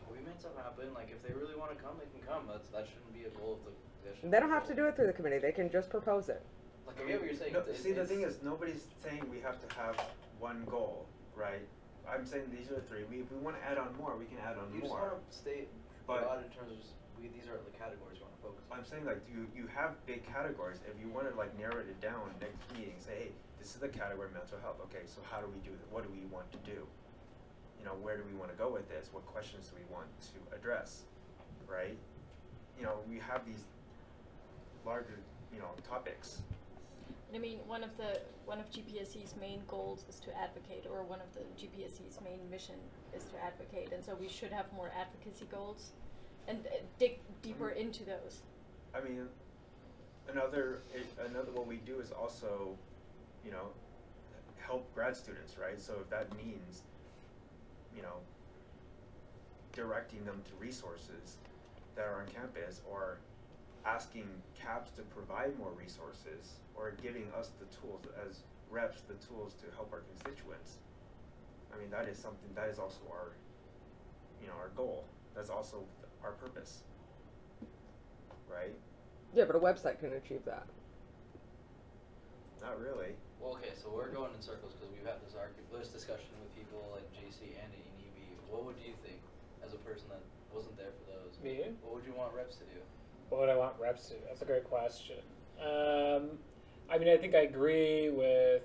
We made stuff happen. Like if they really want to come, they can come. That shouldn't be a goal of the. They don't have to do it through the committee. They can just propose it. Like I get what you're saying. No, see, the thing is, nobody's saying we have to have one goal, right? I'm saying these are the 3. If we want to add on more, we can add on You just more. want to stay broad in terms of these are the categories we want to focus on. I'm saying, like, you have big categories. If you want to like narrow it down next meeting, say, hey, this is the category mental health. Okay, so how do we do it? What do we want to do? You know, where do we want to go with this? What questions do we want to address? Right? You know, we have these larger, you know, topics. I mean, one of GPSC's main goals is to advocate, or one of the GPSC's main mission is to advocate, and so we should have more advocacy goals and dig deeper into those. I mean, another what we do is also, you know, help grad students, right? So if that means, you know, directing them to resources that are on campus, or asking CAPS to provide more resources, or giving us the tools as reps, the tools to help our constituents. I mean, that is something, that is also our, you know, our goal. That's also our purpose, right? Yeah, but a website can achieve that. Not really. Well, okay, so we're going in circles because we've had this discussion with people like JC and ENEB. What would you think, as a person that wasn't there for those? Me? What would you want reps to do? What would I want reps to do? That's a great question. I mean, I think I agree with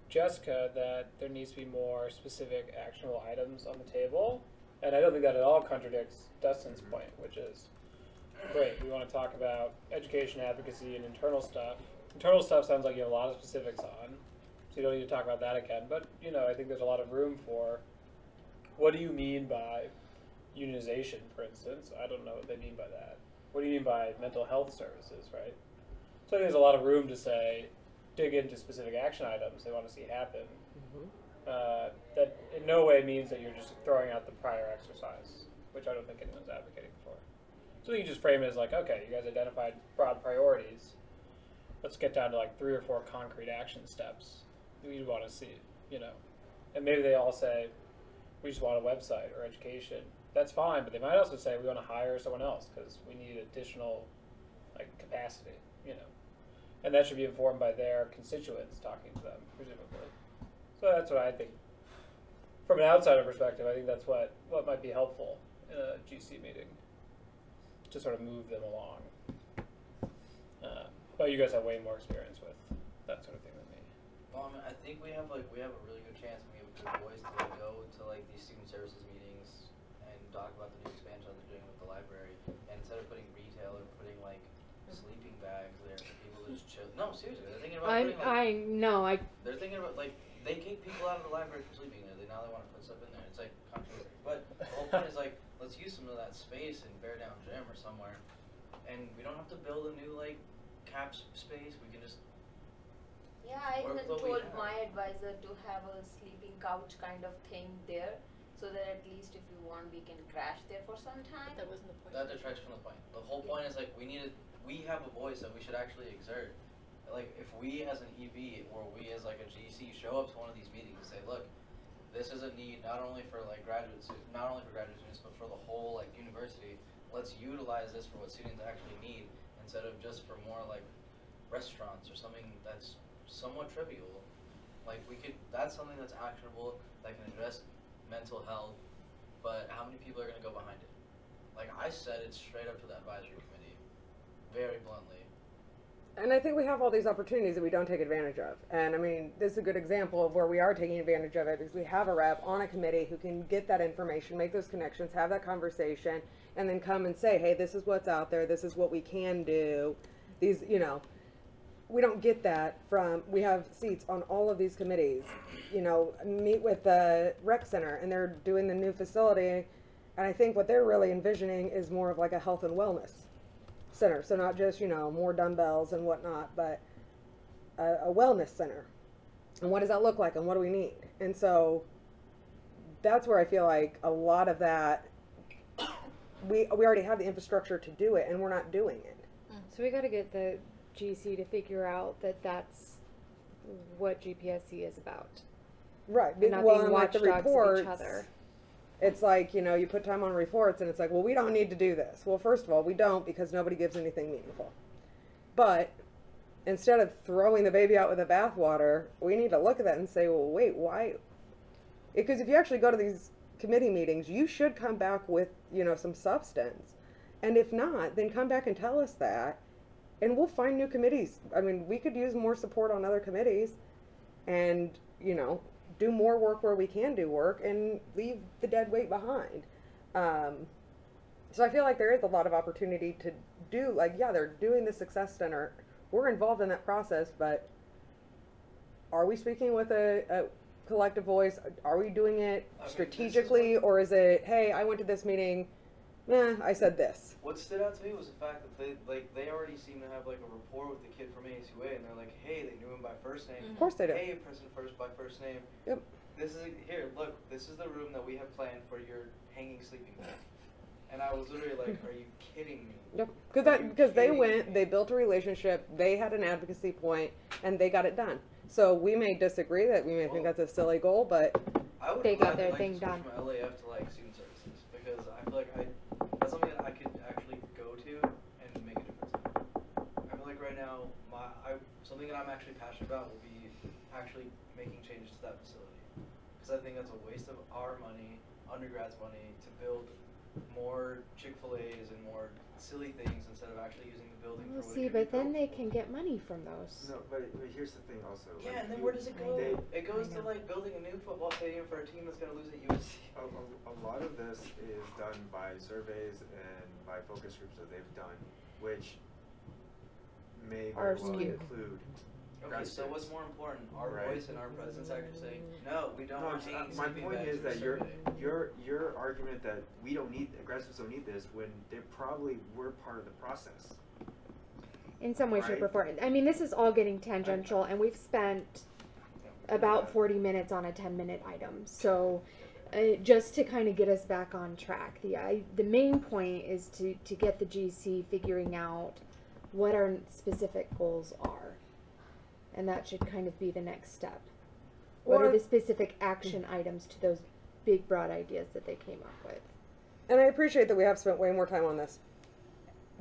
Jessica that there needs to be more specific actionable items on the table. And I don't think that at all contradicts Dustin's point, which is, great, we want to talk about education, advocacy, and internal stuff. Internal stuff sounds like you have a lot of specifics on, so you don't need to talk about that again. But, you know, I think there's a lot of room for, what do you mean by unionization, for instance? I don't know what they mean by that. What do you mean by mental health services, right? So I think there's a lot of room to say, dig into specific action items they want to see happen. Mm-hmm. That in no way means that you're just throwing out the prior exercise, which I don't think anyone's advocating for. So you just frame it as like, okay, you guys identified broad priorities. Let's get down to like 3 or 4 concrete action steps that we want to see, you know. And maybe they all say, we just want a website or education. That's fine, but they might also say we want to hire someone else because we need additional like capacity, you know. And that should be informed by their constituents talking to them, presumably. So that's what I think. From an outsider perspective, I think that's what might be helpful in a GC meeting. to sort of move them along. But you guys have way more experience with that sort of thing than me. Well, I mean, I think we have a really good chance, and we have a good voice to like, go to like these student services meetings and talk about the new expansion they're doing with the library. And instead of putting retail or putting like sleeping bags there for people to just chill. No, seriously, they're thinking about putting, like, they're thinking about like they kick people out of the library for sleeping there. Now they want to put stuff in there. It's like controversial. But the whole point is like, let's use some of that space in Bear Down Gym or somewhere, and we don't have to build a new like CAPS space. We can just I work even with what we told have. my advisor to have a sleeping couch kind of thing there, so that at least if you want, we can crash there for some time. That wasn't the point. That detracts from the point. The whole point is like we have a voice that we should actually exert. Like if we as an EB or we as like a GC show up to one of these meetings and say, look, this is a need not only for like graduate students, but for the whole like university. Let's utilize this for what students actually need instead of just for more like restaurants or something that's somewhat trivial. Like that's something that's actionable that can address mental health, but how many people are going to go behind it? Like I said it straight up to the advisory committee, very bluntly. And I think we have all these opportunities that we don't take advantage of. And I mean, this is a good example of where we are taking advantage of it, because we have a rep on a committee who can get that information, make those connections, have that conversation, and then come and say, hey, this is what's out there, this is what we can do. These, you know, we don't get that from, we have seats on all of these committees. You know, meet with the rec center, and they're doing the new facility, and I think what they're really envisioning is more of like a health and wellness center. So not just, you know, more dumbbells and whatnot, but a wellness center. And what does that look like, and what do we need? And so that's where I feel like a lot of that, we already have the infrastructure to do it, and we're not doing it. So we got to get the GC to figure out that that's what GPSC is about. Right. And not Well, being and like the watchdogs of reports, each other. it's like, you know, you put time on reports and it's like, well, we don't need to do this. Well, first of all, we don't, because nobody gives anything meaningful. But instead of throwing the baby out with the bathwater, we need to look at that and say, well, wait, why? Because if you actually go to these committee meetings, you should come back with, you know, some substance. And if not, then come back and tell us that, and we'll find new committees. I mean, we could use more support on other committees and, you know, do more work where we can do work and leave the dead weight behind. So I feel like there is a lot of opportunity to do, like, yeah, they're doing the Success Center. We're involved in that process, but are we speaking with a collective voice? Are we doing it strategically, or is it, hey, I went to this meeting, I said this. What stood out to me was the fact that they already seem to have like a rapport with the kid from ASUA, and they're like, hey, they knew him by first name. Of course they do. Hey, person first by first name. Yep. This is here. Look, this is the room that we have planned for your hanging sleeping bag. And I was literally like, are you kidding me? Yep. Because they went, they built a relationship, they had an advocacy point, and they got it done. So we may disagree, that we may think that's a silly goal, but I would They got gladly their like thing to switch done. from LAF to like student services, because I feel like that's something that I could actually go to and make a difference in. I feel like right now, something that I'm actually passionate about will be actually making changes to that facility, because I think that's a waste of our money, undergrad's money, to build more Chick-fil-A's and more silly things instead of actually using the building We'll for what see, it could but be then they built can get money from those. No, but here's the thing also. for. Yeah, like, and then you- where does it go? they- It goes I to know. like building a new football stadium for a team that's going to lose at USC. A lot of this is done by surveys and by focus groups that they've done, which may Are very well skewed. include. Okay, so grad what's students. more important, our Right. voice and our presence actually saying, no, we don't No, want hanging my sleeping point bags is for that survey. your argument that we don't need, grad students don't need this, when they probably were part of the process. In some way, shape, or Right. form. I mean, this is all getting tangential, and we've spent about Yeah. 40 minutes on a 10-minute item. So just to kind of get us back on track, the main point is to get the GC figuring out what our specific goals are. And that should kind of be the next step. What are Or- the specific action items to those big, broad ideas that they came up with? And I appreciate that we have spent way more time on this.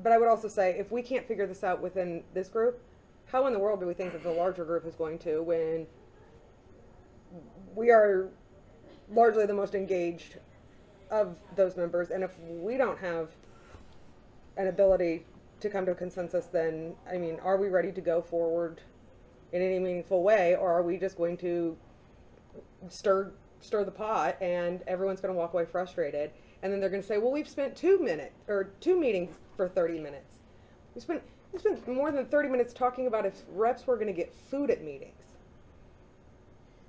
But I would also say, if we can't figure this out within this group, how in the world do we think that the larger group is going to, when we are largely the most engaged of those members? And if we don't have an ability to come to a consensus, then, I mean, are we ready to go forward in any meaningful way, or are we just going to stir the pot and everyone's going to walk away frustrated, and then they're going to say, well, we've spent 2 meetings for 30 minutes. We spent more than 30 minutes talking about if reps were going to get food at meetings.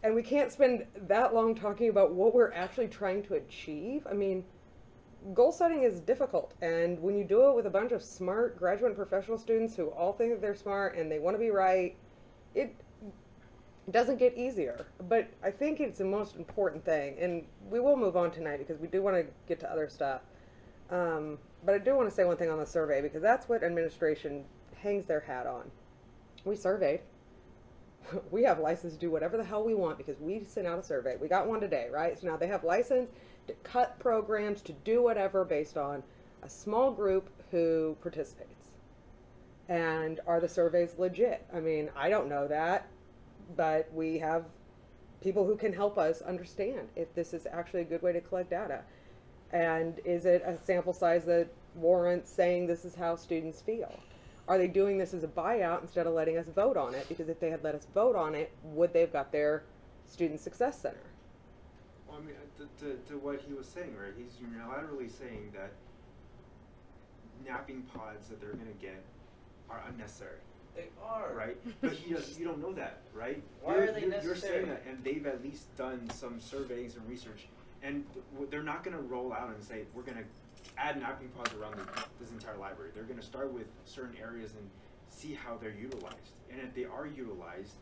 And we can't spend that long talking about what we're actually trying to achieve. I mean, goal setting is difficult, and when you do it with a bunch of smart graduate and professional students who all think that they're smart and they want to be right, it doesn't get easier. But I think it's the most important thing, and we will move on tonight because we do want to get to other stuff. But I do want to say one thing on the survey, because that's what administration hangs their hat on. We surveyed. We have license to do whatever the hell we want because we sent out a survey. We got one today, right? So now they have license to cut programs, to do whatever based on a small group who participates. And are the surveys legit? I mean, I don't know that, but we have people who can help us understand if this is actually a good way to collect data. And is it a sample size that warrants saying this is how students feel? Are they doing this as a buyout instead of letting us vote on it? Because if they had let us vote on it, would they have got their Student Success Center? Well, I mean, to what he was saying, right? He's unilaterally saying that napping pods that they're going to get are unnecessary. They are. Right? But you don't know that, right? Why are they You're necessary? saying that, and they've at least done some surveys and research, and they're not going to roll out and say, we're going to add napping pods around this entire library. They're going to start with certain areas and see how they're utilized. And if they are utilized,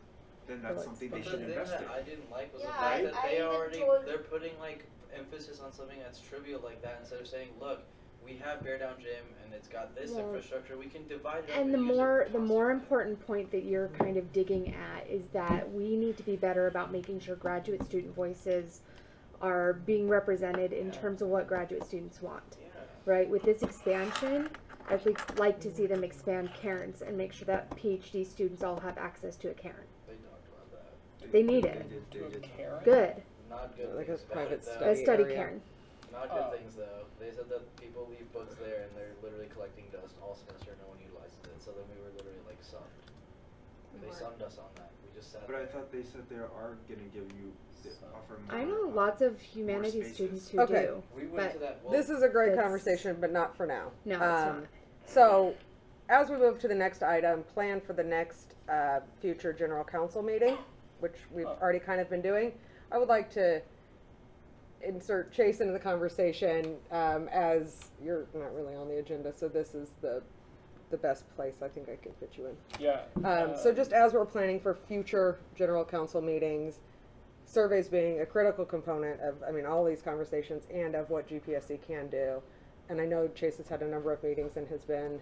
then that's something they should invest in. The thing that I didn't like was Yeah, the fact that I they even already, told- they're putting like emphasis on something that's trivial like that instead of saying, look, we have Bear Down Gym and it's got this Well, infrastructure, we can divide it up And the use it more for the more cost. important point that you're kind of digging at is that we need to be better about making sure graduate student voices are being represented in terms of what graduate students want. Yeah. Right? With this expansion, I'd like to see them expand Cairns and make sure that PhD students all have access to a Cairn. They talked about that. They need it. They did. Karen? Good. Not good Like things a about private it, though. study A study area. Cairn. Not good Oh. things though. They said that people leave books there and they're literally collecting dust all semester, no one utilizes it. So then we were literally like summed. They summed us on that. We just sat But I there. thought they said they are going to give you, offer more. I know lots of humanities spaces. students who Okay. do. We went but to that. Well, This is a great It's- conversation, but not for now. No, it's not. So, as we move to the next item, plan for the next future general council meeting, which we've already kind of been doing. I would like to insert Chase into the conversation as you're not really on the agenda, so this is the best place I think I could fit you in. Yeah. So just as we're planning for future general council meetings, surveys being a critical component of, I mean, all these conversations and of what GPSC can do. And I know Chase has had a number of meetings and has been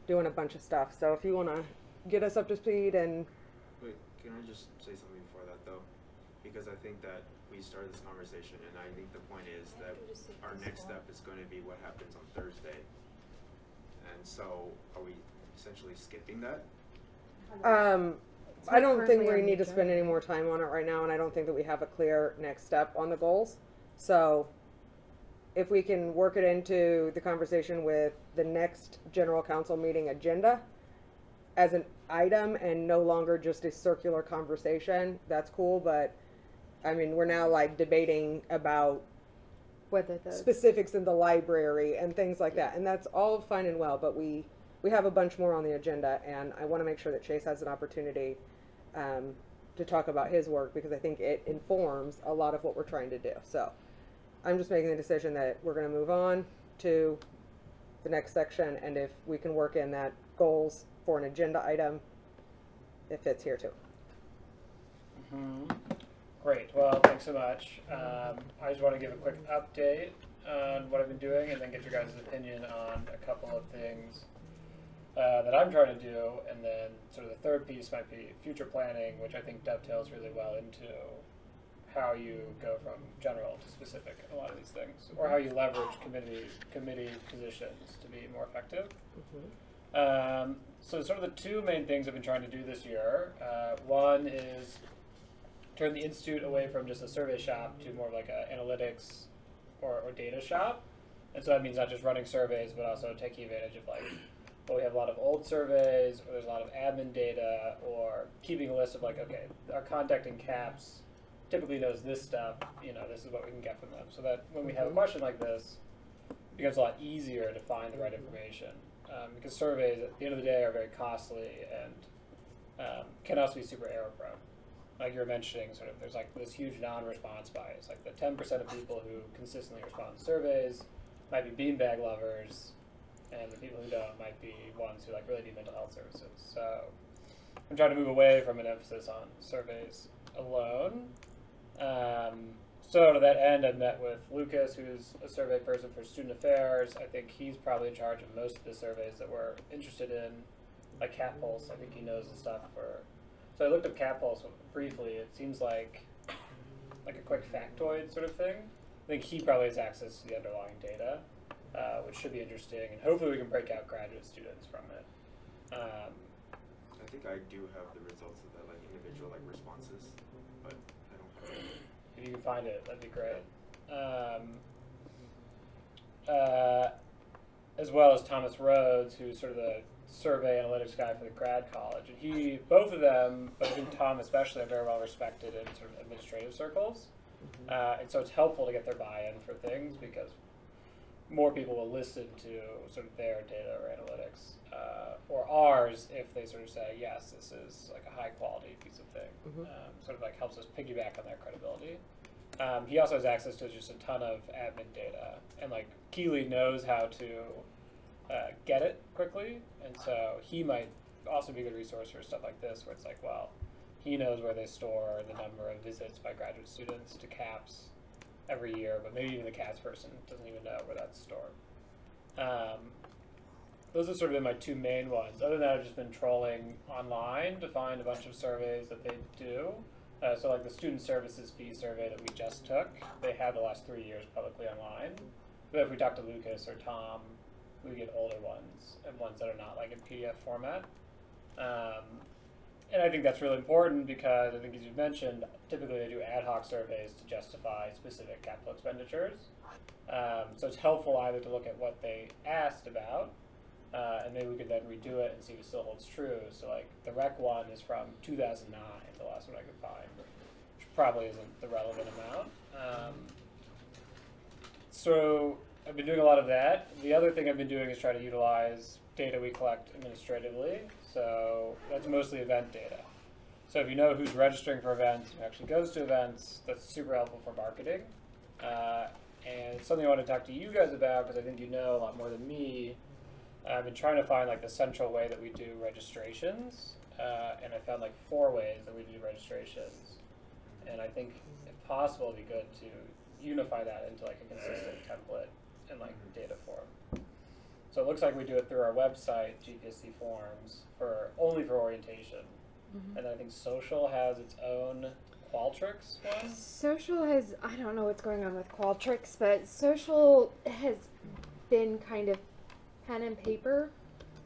doing a bunch of stuff. So if you want to get us up to speed and... Wait, can I just say something before that though? Because I think that we started this conversation, and I think the point is that our next step is going to be what happens on Thursday. And so, are we essentially skipping that? I don't think currently on we the need to spend agenda. any more time on it right now, and I don't think that we have a clear next step on the goals. So if we can work it into the conversation with the next general council meeting agenda as an item and no longer just a circular conversation, that's cool. But I mean, we're now like debating about Whether the specifics in the library and things like that, and that's all fine and well, but we have a bunch more on the agenda, and I want to make sure that Chase has an opportunity to talk about his work, because I think it informs a lot of what we're trying to do. So I'm just making the decision that we're going to move on to the next section, and if we can work in that goals for an agenda item, it fits here too. Great. Well, thanks so much. I just want to give a quick update on what I've been doing, and then get your guys' opinion on a couple of things that I'm trying to do, and then sort of the third piece might be future planning, which I think dovetails really well into how you go from general to specific in a lot of these things, or how you leverage committee positions to be more effective. So sort of the two main things I've been trying to do this year. One is turn the Institute away from just a survey shop to more of like an analytics or data shop. And so that means not just running surveys, but also taking advantage of like, well, we have a lot of old surveys, or there's a lot of admin data, or keeping a list of like, okay, our contacting CAPS typically knows this stuff, you know, this is what we can get from them. So that when we have a question like this, it becomes a lot easier to find the right information. Because surveys, at the end of the day, are very costly and can also be super error prone. Like you were mentioning, sort of, there's like this huge non-response bias. Like the 10% of people who consistently respond to surveys might be beanbag lovers, and the people who don't might be ones who like really need mental health services. So I'm trying to move away from an emphasis on surveys alone. So to that end, I've met with Lucas, who's a survey person for student affairs. I think he's probably in charge of most of the surveys that we're interested in, like Cat Pulse. I think he knows the stuff for. So I looked up Cat Pulse briefly. It seems like a quick factoid sort of thing. I think he probably has access to the underlying data, which should be interesting, and hopefully we can break out graduate students from it. I think I do have the results of the like individual like responses, but I don't have it. If you can find it, that'd be great. As well as Thomas Rhodes, who's sort of the survey analytics guy for the grad college. And both of them, but I think Tom especially, are very well respected in sort of administrative circles. And so it's helpful to get their buy-in for things because more people will listen to sort of their data or analytics, or ours if they sort of say, yes, this is like a high quality piece of thing. Sort of like helps us piggyback on their credibility. He also has access to just a ton of admin data, and like Keeley knows how to get it quickly, and so he might also be a good resource for stuff like this, where it's like, well, he knows where they store the number of visits by graduate students to CAPS every year, but maybe even the CAPS person doesn't even know where that's stored. Those have sort of been my two main ones. Other than that, I've just been trolling online to find a bunch of surveys that they do. So like the student services fee survey that we just took, they have the last 3 years publicly online. But if we talk to Lucas or Tom, we get older ones and ones that are not like in PDF format. And I think that's really important because I think, as you mentioned, typically they do ad hoc surveys to justify specific capital expenditures. So it's helpful either to look at what they asked about, and maybe we could then redo it and see if it still holds true. So like the rec one is from 2009, the last one I could find, which probably isn't the relevant amount. So I've been doing a lot of that. The other thing I've been doing is try to utilize data we collect administratively. So that's mostly event data. So if you know who's registering for events, who actually goes to events, that's super helpful for marketing. And it's something I want to talk to you guys about because I think you know a lot more than me. I've been trying to find like the central way that we do registrations, and I found like 4 ways that we do registrations. And I think if possible, it'd be good to unify that into like a consistent template in like data form. So it looks like we do it through our website, GPSC Forms, only for orientation. And then I think Social has its own Qualtrics one. Social has, I don't know what's going on with Qualtrics, but Social has been kind of pen and paper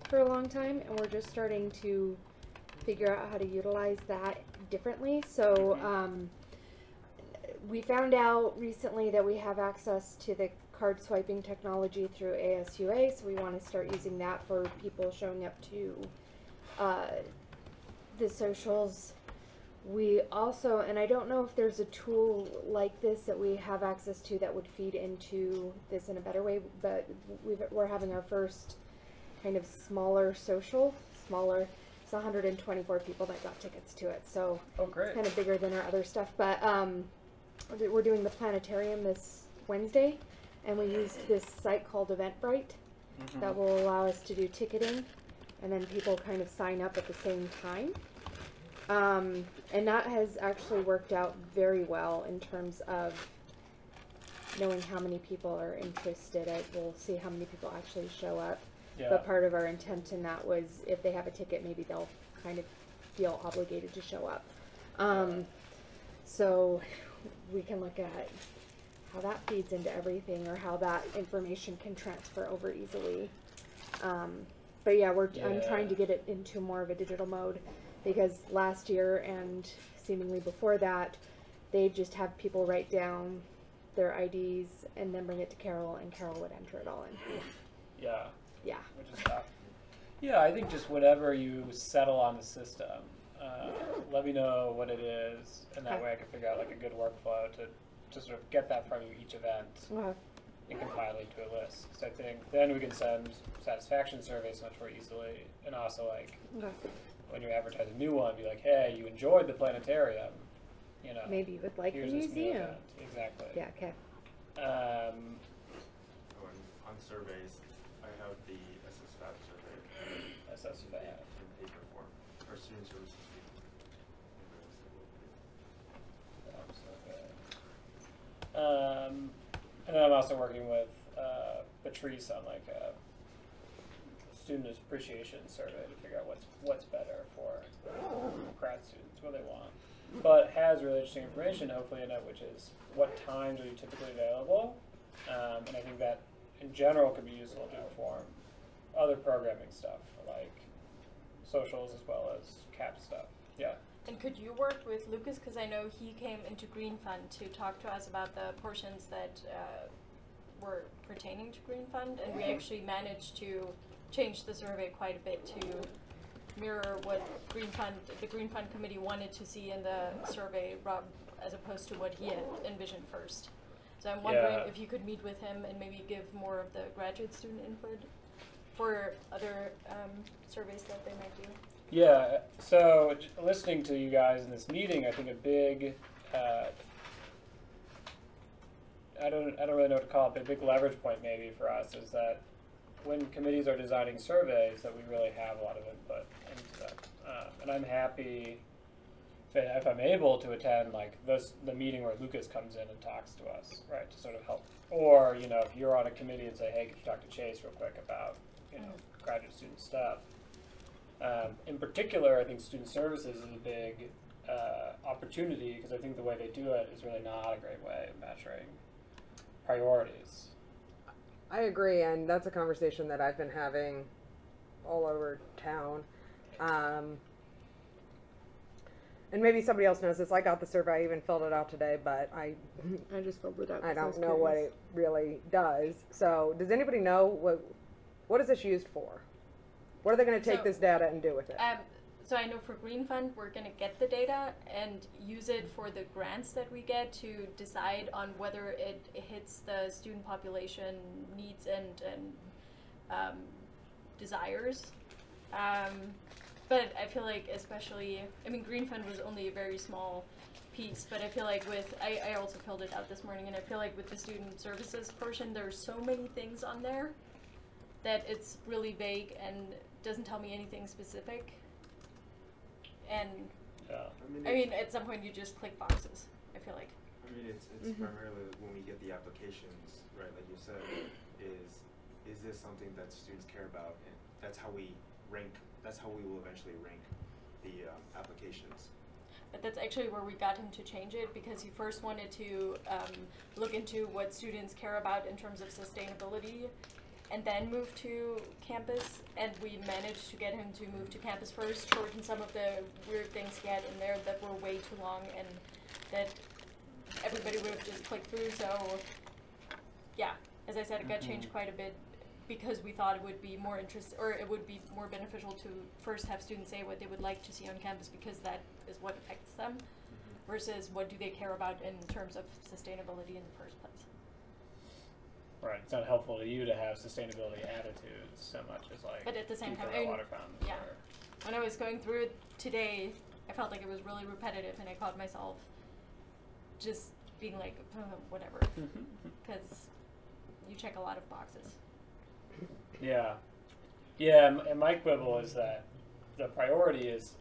for a long time, and we're just starting to figure out how to utilize that differently. So we found out recently that we have access to the card swiping technology through ASUA, so we want to start using that for people showing up to the socials. We also, and I don't know if there's a tool like this that we have access to that would feed into this in a better way, but we're having our first kind of smaller social, it's 124 people that got tickets to it, so it's kind of bigger than our other stuff, but we're doing the planetarium this Wednesday, and we used this site called Eventbrite that will allow us to do ticketing, and then people kind of sign up at the same time. And that has actually worked out very well in terms of knowing how many people are interested. We'll see how many people actually show up. Yeah. But part of our intent in that was if they have a ticket, maybe they'll kind of feel obligated to show up. So we can look at how that feeds into everything or how that information can transfer over easily. But yeah, I'm trying to get it into more of a digital mode. Because last year and seemingly before that, they just have people write down their IDs, and then bring it to Carol, and Carol would enter it all in. Yeah. Yeah. Which is tough. Yeah, I think just whenever you settle on the system, let me know what it is, and that Okay. way I can figure out like a good workflow to sort of get that from you each event Okay. and compile it to a list. Because I think then we can send satisfaction surveys much more easily, and also like Okay. when you advertise a new one, be like, hey, you enjoyed the planetarium, you know. Maybe you would like the here's this new museum. event. Exactly. Yeah. Okay. Oh, and on surveys, I have the SSFAB survey SSFAB. in paper form, or student services. And then I'm also working with Patrice on like a student appreciation survey to figure out what's better for grad students, what they want. But has really interesting information, hopefully, in it, which is what times are you typically available, and I think that in general could be useful to inform other programming stuff like socials as well as CAP stuff. Yeah. And could you work with Lucas? Because I know he came into Green Fund to talk to us about the portions that were pertaining to Green Fund, and we actually managed to change the survey quite a bit to mirror what the Green Fund committee wanted to see in the survey, Rob, as opposed to what he had envisioned first. So I'm wondering Yeah. if you could meet with him and maybe give more of the graduate student input for other surveys that they might do. Yeah, so listening to you guys in this meeting, I think a big, I don't really know what to call it, but a big leverage point maybe for us is that when committees are designing surveys, that we really have a lot of input into them. And I'm happy if I'm able to attend like the meeting where Lucas comes in and talks to us, right, to sort of help. Or, you know, if you're on a committee and say, hey, could you talk to Chase real quick about, you know, graduate student stuff. In particular, I think student services is a big opportunity because I think the way they do it is really not a great way of measuring priorities. I agree, and that's a conversation that I've been having all over town. And maybe somebody else knows this. I got the survey, I even filled it out today, but I just filled it out. I don't know what it really does. So, does anybody know what is this used for? What are they going to take So, this data and do with it? So I know for Green Fund, we're going to get the data and use it for the grants that we get to decide on whether it hits the student population needs and desires. But I feel like especially, I mean, Green Fund was only a very small piece, but I feel like I also filled it out this morning, and I feel like with the student services portion, there's so many things on there that it's really vague and doesn't tell me anything specific. And Yeah. I mean, at some point you just click boxes, I feel like. I mean, it's primarily when we get the applications, right? Like you said, is this something that students care about? And that's how we rank. That's how we will eventually rank the applications. But that's actually where we got him to change it, because he first wanted to look into what students care about in terms of sustainability, and then move to campus, and we managed to get him to move to campus first, shorten some of the weird things he had in there that were way too long and that everybody would have just clicked through. So yeah, as I said, it got changed quite a bit because we thought it would be more it would be more beneficial to first have students say what they would like to see on campus, because that is what affects them, versus what do they care about in terms of sustainability in the first place. Right, it's not helpful to you to have sustainability attitudes so much as like. But at the same time, keeping our water fountains. yeah. When I was going through it today, I felt like it was really repetitive, and I caught myself just being like, whatever, because you check a lot of boxes. Yeah, yeah, and my quibble is that the priority is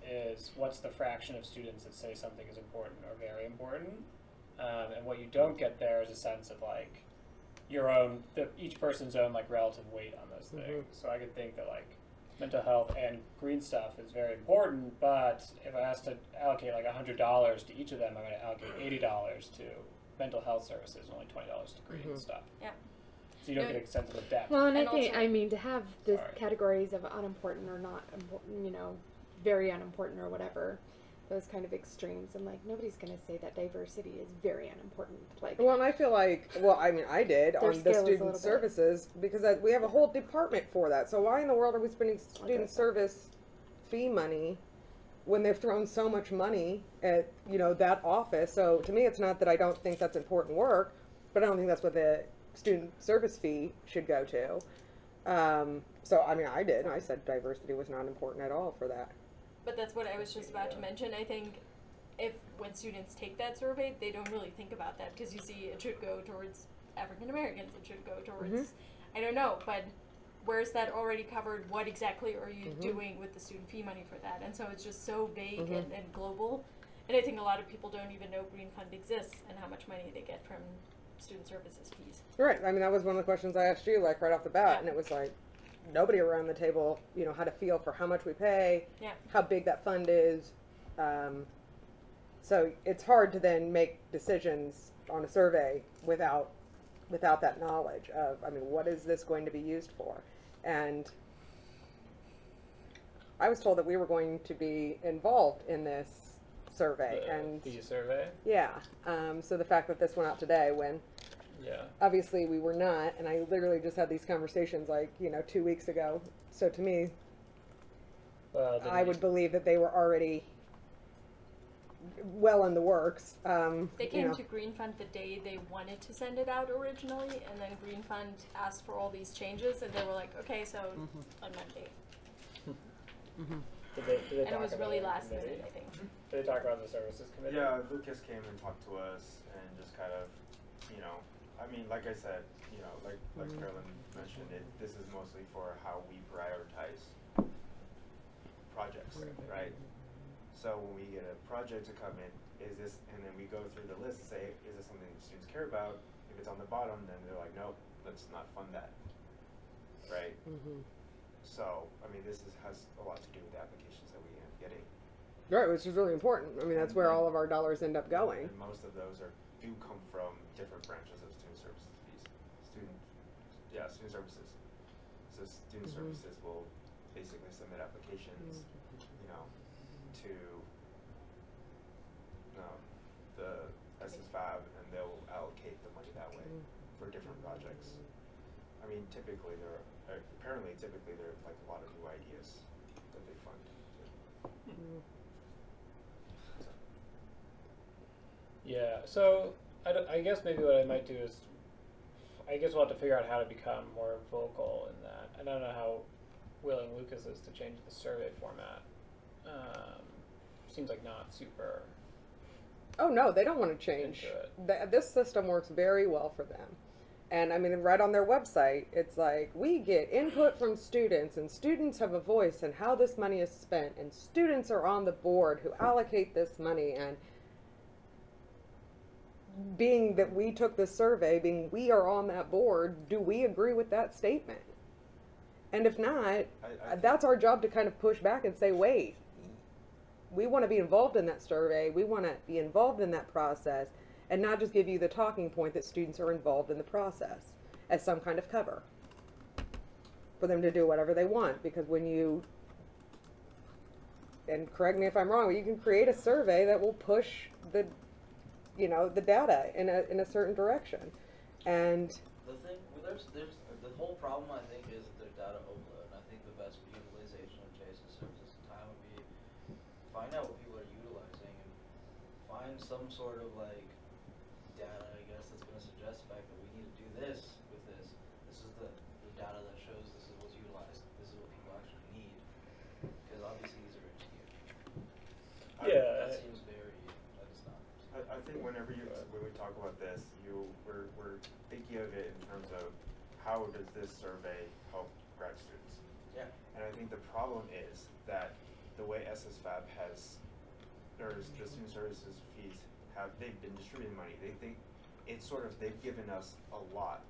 what's the fraction of students that say something is important or very important, and what you don't get there is a sense of like each person's own like relative weight on those things. So I could think that like mental health and green stuff is very important, but if I asked to allocate like $100 to each of them, I'm going to allocate $80 to mental health services and only $20 to green stuff. Yeah. So you don't get a sense of the depth. Well, and I And think, also- I mean, to have the Sorry. categories of unimportant or not important, very unimportant or whatever, those kind of extremes, and like nobody's gonna say that diversity is very unimportant. Like, Well, and I feel like, well, I mean, I did Their on the skill is a student little bit. services because we have a whole department for that. So why in the world are we spending student service fee money when they've thrown so much money at, you know, that office? So to me, it's not that I don't think that's important work, but I don't think that's what the student service fee should go to. So, I mean, I did. I said diversity was not important at all for that. But that's what I was just about to mention. I think when students take that survey, they don't really think about that because you see it should go towards African Americans, it should go towards, I don't know, but where's that already covered? What exactly are you doing with the student fee money for that? And so it's just so vague and global. And I think a lot of people don't even know Green Fund exists and how much money they get from student services fees. Right. I mean, that was one of the questions I asked you, like, right off the bat, and it was like, nobody around the table, you know, had a feel for how much we pay, how big that fund is. So it's hard to then make decisions on a survey without that knowledge of, I mean, what is this going to be used for? And I was told that we were going to be involved in this survey. And fee survey? Yeah. So the fact that this went out today when obviously we were not, and I literally just had these conversations like, you know, 2 weeks ago. So to me, I would believe that they were already well in the works. They came to Green Fund the day they wanted to send it out originally, and then Green Fund asked for all these changes, and they were like, okay, so on Monday. Did they And it talk was about really it in last committee? minute, I think. Did they talk about the services committee? Yeah, Lucas came and talked to us and just kind of, you know, I mean, like I said, you know, like Carolyn mentioned, this is mostly for how we prioritize projects, right? So when we get a project to come in, is this, and then we go through the list and say, is this something students care about? If it's on the bottom, then they're like, nope, let's not fund that, right? So, I mean, this has a lot to do with the applications that we end up getting. Right, which is really important. I mean, that's where all of our dollars end up going. And most of those do come from different branches of student services fees. Student services. So student services will basically submit applications, you know, to the SSFAB, and they'll allocate the money that way for different projects. I mean, typically there are like a lot of new ideas that they fund. Yeah, so I guess maybe what I might do is, I guess we'll have to figure out how to become more vocal in that. I don't know how willing Lucas is to change the survey format. Seems like not super. Oh no, they don't want to change. This system works very well for them. And I mean, right on their website, it's like, we get input from students, and students have a voice in how this money is spent, and students are on the board who allocate this money. And being that we took this survey, being we are on that board, do we agree with that statement? And if not, that's our job to kind of push back and say, wait, we want to be involved in that survey, we want to be involved in that process, and not just give you the talking point that students are involved in the process as some kind of cover for them to do whatever they want. Because when you, and correct me if I'm wrong, but you can create a survey that will push the, you know, the data in a certain direction. And the thing, well, there's the whole problem, I think, is that there's data overload. And I think the best utilization of Jason's services time would be find out what people are utilizing and find some sort of like data, I guess, that's going to suggest the fact that we need to do this with this. This is the data that shows this is what's utilized. This is what people actually need. Because obviously these are engineered. That seems very, that is not. I think when we talk about this, we're thinking of it in terms of how does this survey help grad students? Yeah. And I think the problem is that the way SSFAB has, or the student services fees they've been distributing money. They think it's sort of, they've given us a lot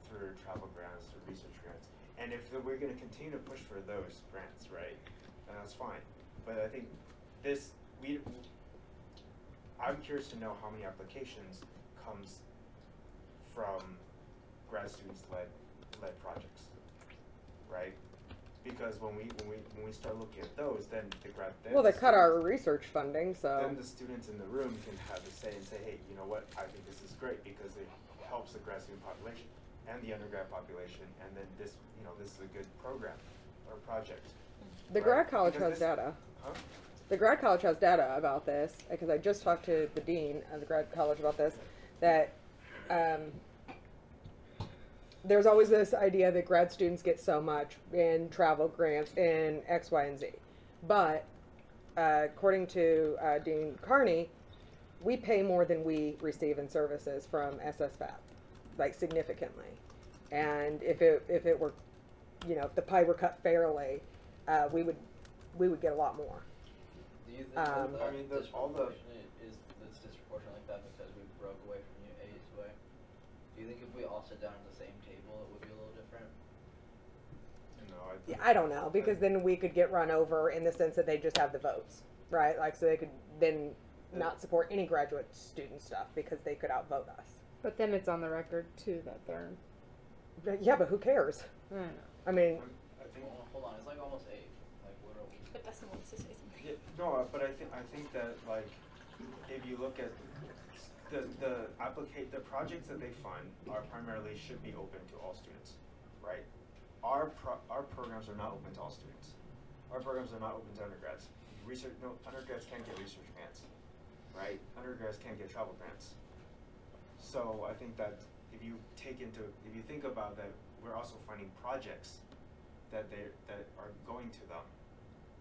through travel grants, through research grants. And if we're going to continue to push for those grants, right, then that's fine. But I think I'm curious to know how many applications comes from grad students led projects, right? because when we start looking at those, then the grad. Well, they cut our research funding, so. Then the students in the room can have a say and say, hey, you know what? I think this is great because it helps the grad student population and the undergrad population, and then this, you know, this is a good program or project. The grad college has data. Huh? The grad college has data about this, because I just talked to the dean of the grad college about this, that there's always this idea that grad students get so much in travel grants in X, Y, and Z. But according to Dean Carney, we pay more than we receive in services from SSFAP, like significantly. And if it were, you know, if the pie were cut fairly, we would get a lot more. Do you think I mean, all the is that's disproportionate like that because we broke away from A's way? Do you think if we all sit down at the same table, it would be a little different? No, Yeah, I don't know, because then we could get run over in the sense that they just have the votes, right? Like, so they could then not support any graduate student stuff because they could outvote us. But then it's on the record too that they're. Yeah, but who cares? I don't know. I mean, I think. Hold on, it's like almost 8. Like, what are we? But Dustin wants to say something. Yeah, no, but I think that, like, if you look at the projects that they fund are primarily should be open to all students, right? Our programs are not open to all students. Our programs are not open to undergrads. Undergrads can't get research grants, right? Undergrads can't get travel grants. So I think that if you think about that, we're also funding projects that are going to them,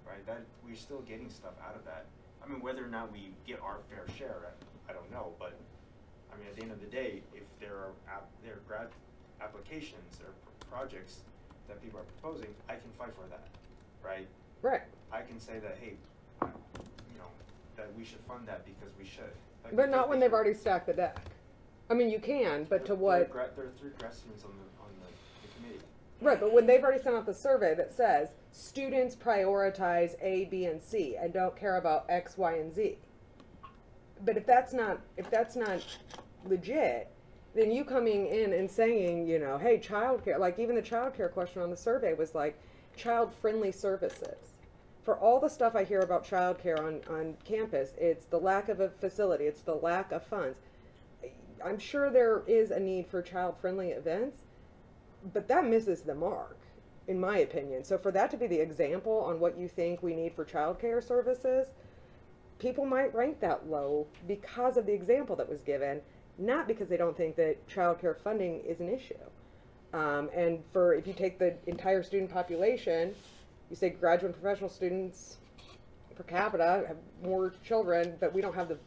right? That we're still getting stuff out of that. I mean, whether or not we get our fair share, I don't know, but I mean, at the end of the day, if there are grad applications or projects that people are proposing, I can fight for that, right? right. I can say that, hey, you know, that we should fund that because we should. Like, But not when they've already stacked the deck. I mean, you can, but to what? There are 3 grad students on the committee. Right, but when they've already sent out the survey that says students prioritize A, B, and C and don't care about X, Y, and Z. But if that's not legit, then you coming in and saying, you know, hey, childcare, like even the childcare question on the survey was like child-friendly services. For all the stuff I hear about childcare on campus, it's the lack of a facility, it's the lack of funds. I'm sure there is a need for child-friendly events, but that misses the mark, in my opinion. So for that to be the example on what you think we need for childcare services, people might rank that low because of the example that was given, not because they don't think that childcare funding is an issue. And if you take the entire student population, you say graduate and professional students per capita have more children, but we don't have the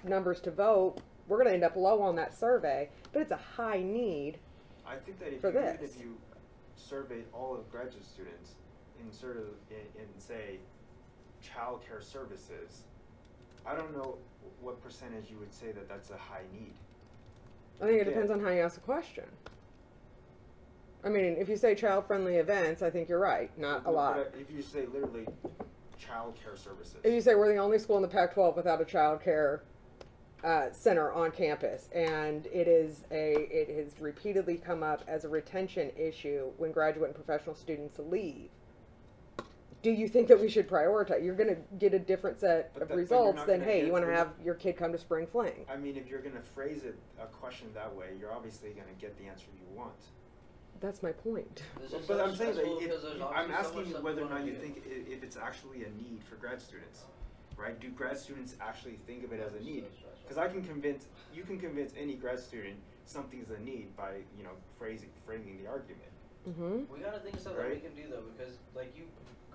numbers to vote, we're going to end up low on that survey, but it's a high need. I think that for even this. if you surveyed all of graduate students in say childcare services, I don't know what percentage you would say that that's a high need. I think it depends on how you ask the question. I mean, if you say child-friendly events, I think you're right, not a lot. But if you say literally childcare services. If you say we're the only school in the Pac-12 without a childcare center on campus, and it has repeatedly come up as a retention issue when graduate and professional students leave. Do you think that we should prioritize? You're going to get a different set of results than, hey, you want to have your kid come to spring fling. I mean, if you're going to phrase a question that way, you're obviously going to get the answer you want. That's my point. But I'm saying that I'm asking whether or not you think if it's actually a need for grad students, right? Do grad students actually think of it as a need? Because you can convince any grad student something's a need by, you know, framing the argument. Mm-hmm. We gotta think of stuff that we can do though, because like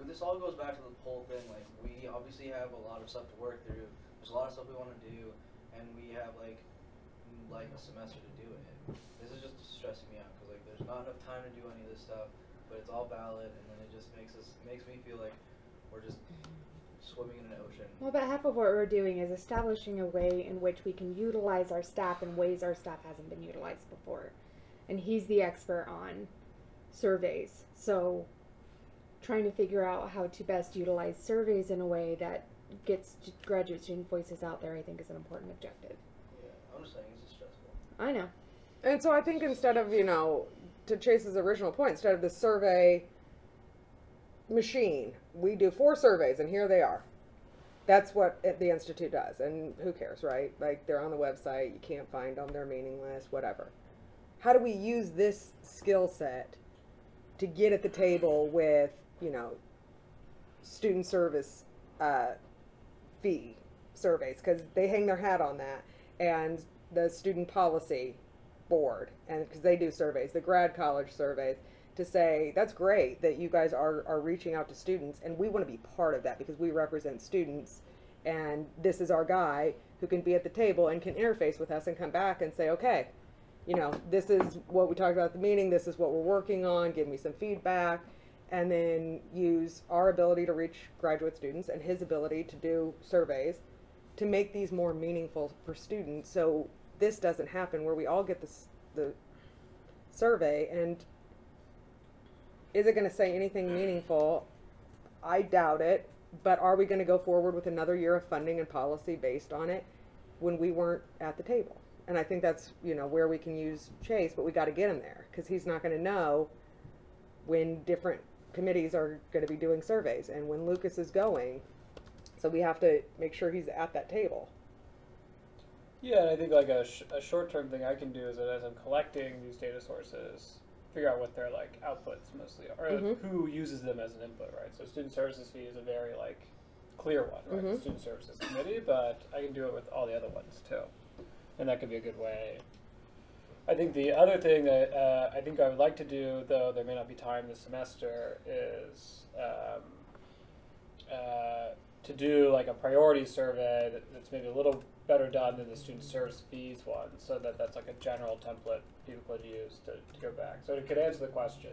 this all goes back to the whole thing. Like we obviously have a lot of stuff to work through. There's a lot of stuff we want to do, and we have like a semester to do it. This is just stressing me out because like there's not enough time to do any of this stuff, but it's all valid, and then it just makes me feel like we're just swimming in an ocean. Well, but half of what we're doing is establishing a way in which we can utilize our staff in ways our staff hasn't been utilized before. And he's the expert on surveys. So trying to figure out how to best utilize surveys in a way that gets graduate student voices out there, I think is an important objective. Yeah, I'm just saying it's just stressful. I know. And so I think instead of, you know, to Chase's original point, instead of the survey machine. We do 4 surveys, and here they are. That's what the Institute does, and who cares, right? Like, they're on the website, you can't find them, they're meaningless, whatever. How do we use this skill set to get at the table with, student service fee surveys? Because they hang their hat on that, and the student policy board, and because they do surveys, the grad college surveys, to say, that's great that you guys are reaching out to students, and we want to be part of that because we represent students, and this is our guy who can be at the table and can interface with us and come back and say, okay, this is what we talked about at the meeting, this is what we're working on, give me some feedback, and then use our ability to reach graduate students and his ability to do surveys to make these more meaningful for students, so this doesn't happen where we all get the survey and is it going to say anything meaningful? I doubt it, but are we going to go forward with another year of funding and policy based on it when we weren't at the table? And I think that's, where we can use Chase, but we got to get him there because he's not going to know when different committees are going to be doing surveys and when Lucas is going. So we have to make sure he's at that table. Yeah, and I think like a short-term thing I can do is that as I'm collecting these data sources, figure out what their outputs mostly are, or who uses them as an input, right? So student services fee is a very clear one, right? The student services committee, but I can do it with all the other ones too, and that could be a good way. I think the other thing that I think I would like to do, though there may not be time this semester, is to do a priority survey that's maybe a little better done than the student service fees one, so that's a general template people could use to go back. So it could answer the question.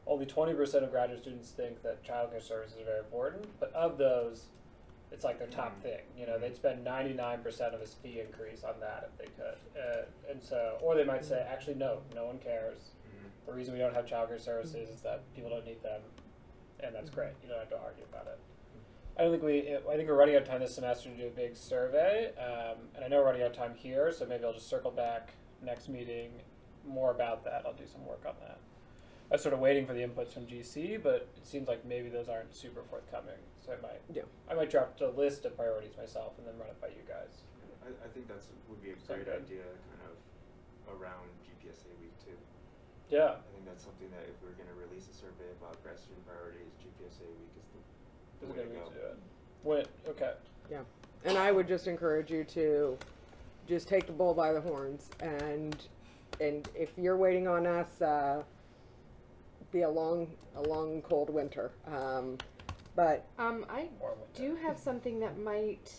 Only 20% of graduate students think that childcare services are very important, but of those, it's their top thing. They'd spend 99% of this fee increase on that if they could. And so, or they might say, actually, no one cares. The reason we don't have childcare services is that people don't need them, and that's great. You don't have to argue about it. I think we're running out of time this semester to do a big survey, and I know we're running out of time here, so maybe I'll just circle back next meeting more about that. I'll do some work on that. I was sort of waiting for the inputs from GC, but it seems like maybe those aren't super forthcoming, so I might draft a list of priorities myself and then run it by you guys. I think would be a great idea, kind of around GPSA week too. Yeah. I think that's something that if we're going to release a survey about grad student priorities, GPSA week is the way to go. Okay. Yeah, and I would just encourage you to just take the bull by the horns, and if you're waiting on us, be a long cold winter. But I do have something that might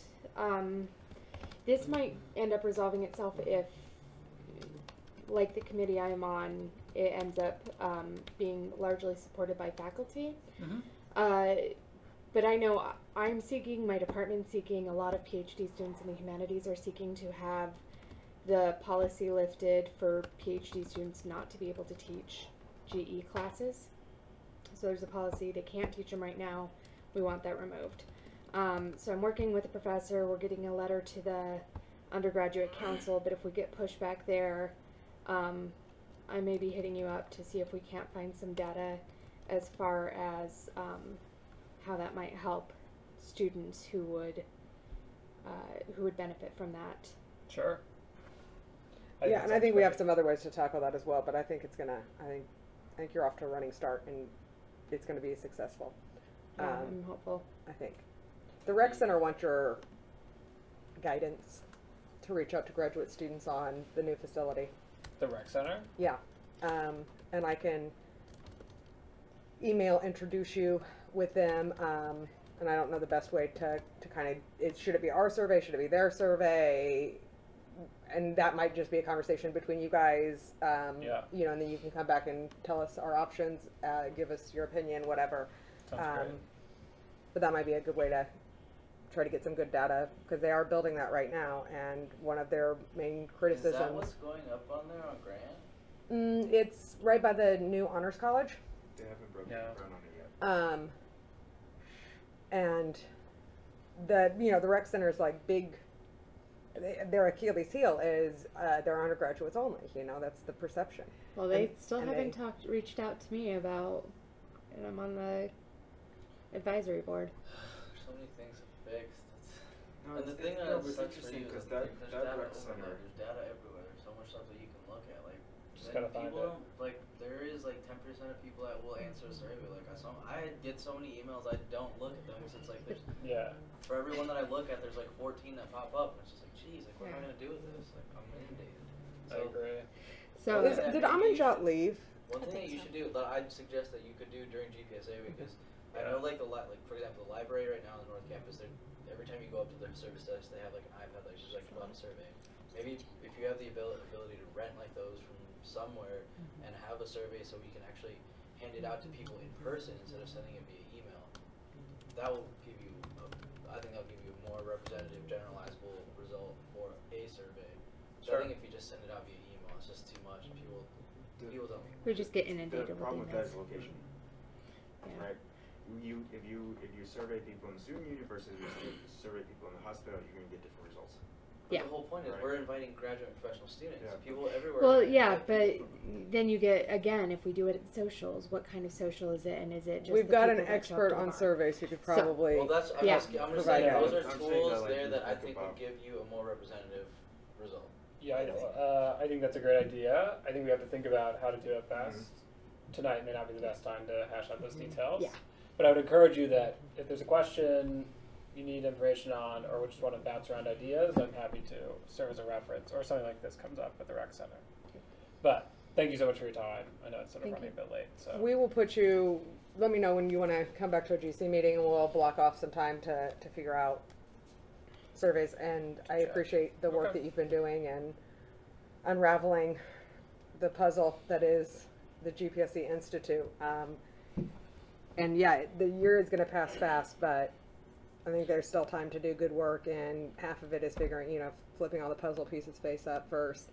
this might end up resolving itself if, like the committee I'm on, it ends up being largely supported by faculty. But I know I'm seeking, my department's seeking, a lot of PhD students in the humanities are seeking to have the policy lifted for PhD students not to be able to teach GE classes. So there's a policy, they can't teach them right now, we want that removed. So I'm working with a professor, we're getting a letter to the undergraduate council, but if we get pushback there, I may be hitting you up to see if we can't find some data as far as how that might help students who would benefit from that. Sure. Yeah, and I think we have some other ways to tackle that as well, but I think it's gonna, I think you're off to a running start and it's gonna be successful. I'm hopeful. I think. The Rec Center wants your guidance to reach out to graduate students on the new facility. The Rec Center? Yeah, and I can introduce you with them, and I don't know the best way to kind of, should it be our survey, should it be their survey, and that might just be a conversation between you guys, and then you can come back and tell us our options, give us your opinion, whatever. Sounds great. But that might be a good way to try to get some good data, because they are building that right now, and one of their main criticisms... Is that what's going up on there on Grant? It's right by the new Honors College. They haven't broken ground on it yet. And the Rec Center is big. Their Achilles heel is their undergraduates only. That's the perception. Well, they still haven't reached out to me about, and I'm on the advisory board. There's so many things to fix. No, And the it's- thing no, that but it's sucks for interesting you is 'cause that that- there's that data rec overload. center- There's data everywhere. There's so much stuff that you can look at. Like, Just then gotta find people it. don't, like, there is like 10% of people that will answer a survey. Like, I get so many emails I don't look at them because it's like there's Yeah. for every one that I look at, there's like 14 that pop up, and it's just like, geez, like, what am I gonna do with this? Like, I'm inundated. I agree. So Well, Did Amanjot leave? One I thing that think you so. should do, that I'd suggest that you could do during GPSA, because I know, like, like for example, the library right now on the North Campus, every time you go up to their service desk, they have like an iPad that you like fill out a survey. Maybe if you have the ability to rent like those from somewhere and have a survey, so we can actually hand it out to people in person instead of sending it via email, that will give you, I think that'll give you a more representative, generalizable result for a survey. So Sure. I think if you just send it out via email, it's just too much, and people don't. We just get The inundated with problem with that emails. is location, Yeah. right? If you survey people in the student union versus if you survey people in the hospital, you're gonna get different results. But Yeah. the whole point is Right. we're inviting graduate and professional students. Yeah. People everywhere. Well, are yeah, like but people. then you get, again, if we do it at socials, what kind of social is it, and is it just We've the got an people that show up expert to the on bar? surveys who could So- probably. Well, that's I'm Yeah. just Provide saying that. those are I'm saying tools that, like, there you that I think think about- will give you a more representative result. Yeah, I think that's a great idea. I think we have to think about how to do it best. Tonight may not be the best time to hash out those details. Yeah. But I would encourage you that if there's a question you need information on, or just want to bounce around ideas, I'm happy to serve as a reference, or something like this comes up at the rec center. But thank you so much for your time. I know it's sort of Thank running you. a bit late, so. We will put you, let me know when you want to come back to a GC meeting and we'll block off some time to figure out surveys. And I Sure. appreciate the work Okay. that you've been doing and unraveling the puzzle that is the GPSC Institute. And yeah, the year is going to pass fast, but I think there's still time to do good work, and half of it is figuring, flipping all the puzzle pieces face up first.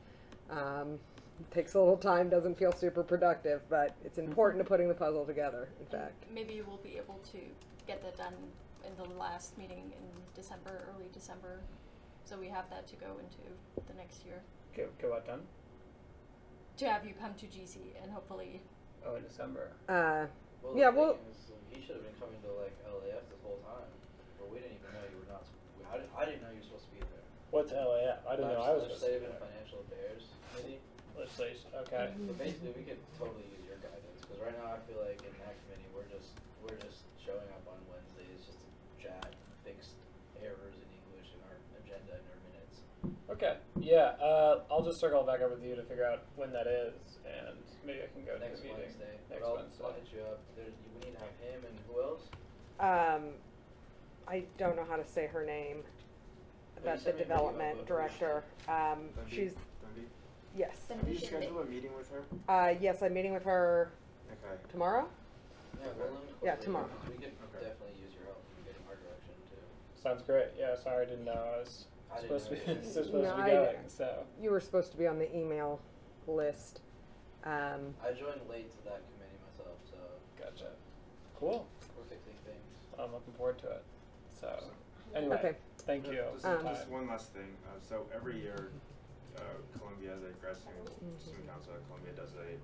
Takes a little time, doesn't feel super productive, but it's important to putting the puzzle together, in fact. Maybe we'll be able to get that done in the last meeting in December, early December, so we have that to go into the next year. Get what done? To have you come to GC and hopefully, Oh, in December. Well, Yeah, the well- thing is, he should have been coming to like LAF this whole time, but we didn't even know you were not. I didn't know you were supposed to be there. What's LAF? I didn't know I was supposed to be Legislative and there. Financial Affairs Committee. Legislation, okay. But basically, we could totally use your guidance, because right now I feel like in that committee we're just showing up on Wednesdays just to chat, fix errors in English in our agenda and our minutes. Okay, yeah, I'll just circle back up with you to figure out when that is, and maybe I can go to Next the meeting. Wednesday. Next But I'll Wednesday. hit you up. We need to have him and who else? I don't know how to say her name, you but the sent me a video development of her. director. Dundee- She's, Dundee? yes. Have you scheduled a meeting with her? Yes, I'm meeting with her Okay. tomorrow. Yeah, well, let me Yeah, close it, tomorrow. because we could Okay. definitely use your help in getting our direction too. Sounds great, yeah, sorry, I didn't know I was I didn't supposed to know be, either. supposed No, to be I- going, so. You were supposed to be on the email list. I joined late to that committee myself, so Gotcha. Cool. we're fixing things. I'm looking forward to it. So, anyway, Okay. thank you. Just, for your just time. one last thing. So every year, Columbia, the grad student council at Columbia does a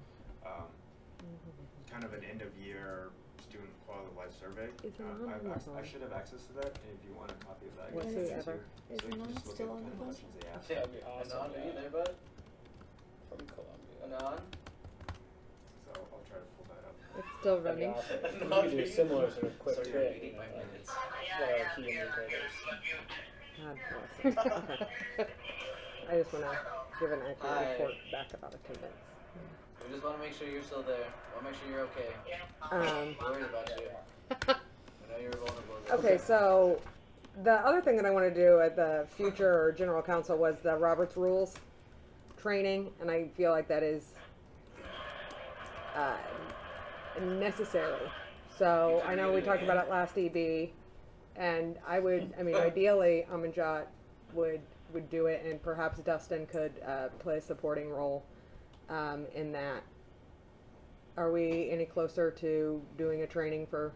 kind of an end of year student quality of life survey. Is it I on the phone? I should have access to that, and if you want a copy of that, I Was can he send it to ever? you. Is So you can Anon just look still at on the the kind of phone? questions they ask. That'd be awesome. Anon, are you yeah. there, bud? From Columbia. Anon? So I'll try to pull that up. It's still That'd be running. awesome. We Anon, could do are a you similar there? sort of quick So thing. you're reading my like, minutes. what our key indicators. God bless. Okay. I just want to give an accurate Hi. report back about attendance. We just want to make sure you're still there. Want to make sure you're okay. We're worried about you. We know you're vulnerable. Okay, so the other thing that I want to do at the future general council was the Robert's Rules training, and I feel like that is necessary. So I know we talked about it last EB, and I mean, ideally, Amanjot would do it, and perhaps Dustin could play a supporting role in that. Are we any closer to doing a training for?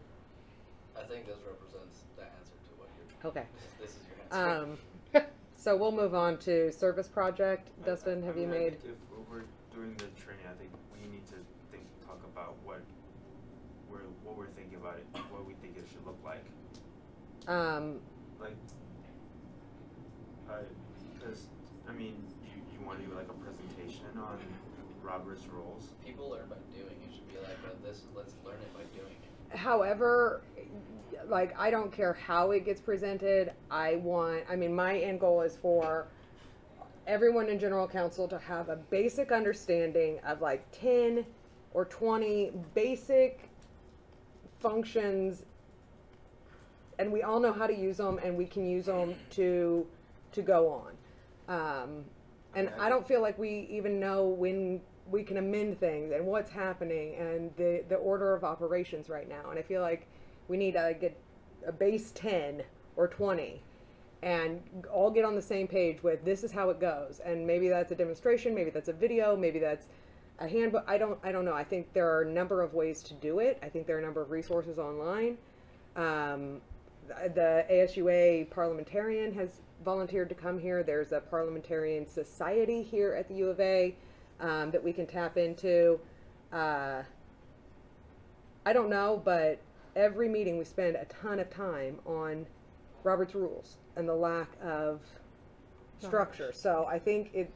I think this represents the answer to what you're. Okay. This is your answer. So we'll move on to service project. Dustin, have you I made? think if we're doing the training, I think we need to talk about what what we're thinking about it, what we think it should look like. Like, because I mean, you want to do like a presentation on Robert's rules. People learn by doing. It should be like let's learn it by doing it. However, like, I don't care how it gets presented. I mean, my end goal is for everyone in general counsel to have a basic understanding of like 10 or 20 basic functions, and we all know how to use them, and we can use them to go on. And I don't feel like we even know when we can amend things and what's happening and the order of operations right now. And I feel like we need to get a base 10 or 20 and all get on the same page with this is how it goes. And maybe that's a demonstration, maybe that's a video, maybe that's a handbook. I don't know. I think there are a number of ways to do it. I think there are a number of resources online. The ASUA parliamentarian has volunteered to come here. There's a parliamentarian society here at the U of A that we can tap into. I don't know, but every meeting we spend a ton of time on Robert's rules and the lack of structure. So I think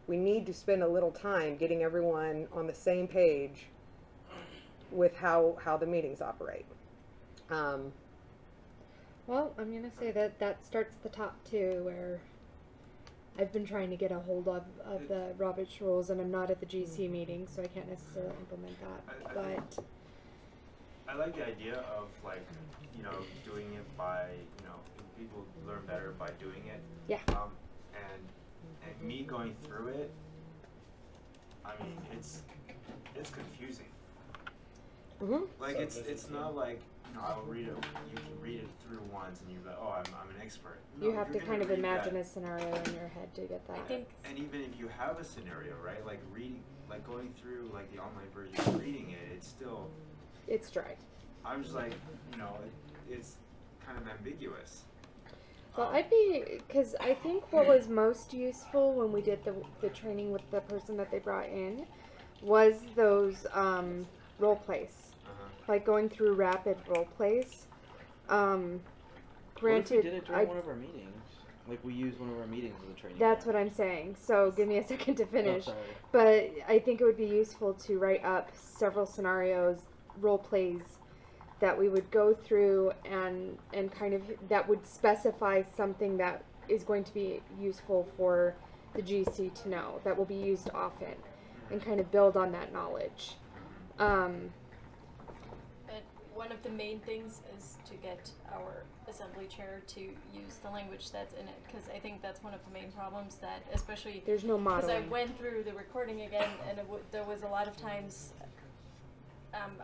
we need to spend a little time getting everyone on the same page with how the meetings operate. Well, I'm going to say that starts at the top too, where I've been trying to get a hold of the Robert's rules, and I'm not at the GC meeting, so I can't necessarily implement that. But I like the idea of like, doing it by, people learn better by doing it. Yeah. And me going through it, I mean, it's confusing. Mm-hmm. Like it's not like, I'll read it. You can read it through once, and you're like, oh, I'm an expert. No, you have to you're kind of gonna read imagine that. a scenario in your head to get that. I think, And even if you have a scenario, right? Like going through like the online version and reading it, it's still. It's dry. I'm just like, it's kind of ambiguous. Well, because I think what was most useful when we did the training with the person that they brought in was those role plays. Like going through rapid role plays. What if we Granted, did it during one of our meetings? Like we used one of our meetings as a training. that's ground. what I'm saying. So give me a second to finish. Oh, sorry. But I think it would be useful to write up several scenarios, role plays that we would go through and kind of that would specify something that is going to be useful for the GC to know, that will be used often, and kind of build on that knowledge. but one of the main things is to get our assembly chair to use the language that's in it, because I think that's one of the main problems that, especially There's no because I modeling. went through the recording again, and there was a lot of times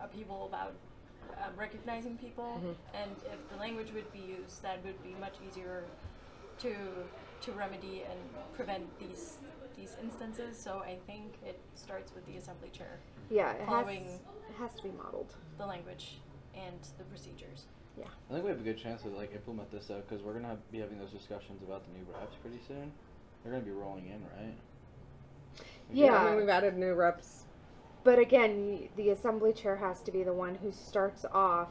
upheaval about recognizing people, and if the language would be used, that would be much easier to remedy and prevent these instances. So I think it starts with the assembly chair Yeah, it following has to be modeled. the language and the procedures. Yeah. I think we have a good chance to like implement this though, because we're gonna be having those discussions about the new reps pretty soon. They're gonna be rolling in, right? Yeah. I mean, we've added new reps. But again, the assembly chair has to be the one who starts off.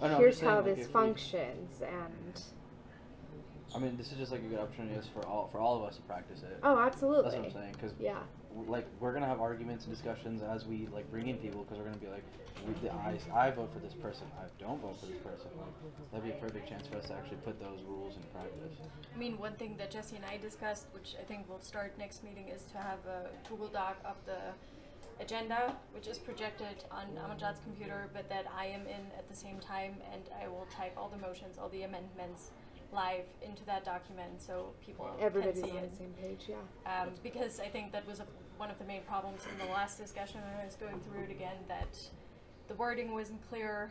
Oh, no, I'm Here's just saying, how like, this if we- functions, and I mean, this is just like a good opportunity for all of us to practice it. oh, absolutely. That's what I'm saying, because Yeah. like we're gonna have arguments and discussions as we like bring in people, because we're gonna be like, I vote for this person, I don't vote for this person. Like, that'd be a perfect chance for us to actually put those rules into practice. I mean, one thing that Jesse and I discussed, which I think will start next meeting, is to have a Google Doc of the agenda, which is projected on Amajad's computer, but that I am in at the same time, and I will type all the motions, all the amendments live into that document so people Everybody's can see on it. the same page, yeah. Because I think that was one of the main problems in the last discussion when I was going through it again, that the wording wasn't clear.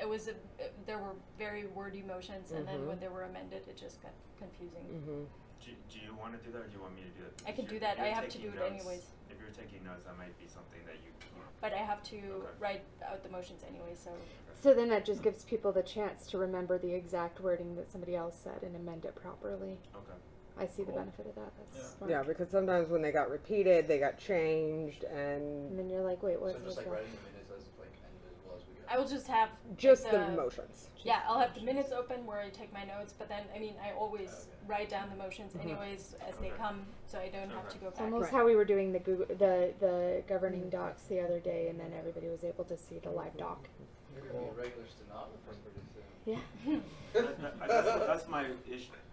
It was there were very wordy motions, and then when they were amended, it just got confusing. Do you want to do that, or do you want me to do it? I can If do you're- that. if you're I have to taking do it notes- anyways. If you're taking notes, that might be something that you. But I have to Okay. write out the motions anyway, so. So then that just gives people the chance to remember the exact wording that somebody else said and amend it properly. Okay. I see the Cool. benefit of that. That's smart. Yeah, because sometimes when they got repeated, they got changed, and And then you're like, wait, what So was just like that? writing the minutes as like and as well as we go. I will just have just like, the motions. Yeah, I'll have the minutes open where I take my notes, but then I mean I always Okay. write down the motions anyways as they Okay. come, so I don't have to go It's back. almost Right. how we were doing the Google, the governing docs the other day, and then everybody was able to see the live doc. You're gonna be a regular stenographer pretty soon. Yeah. That's my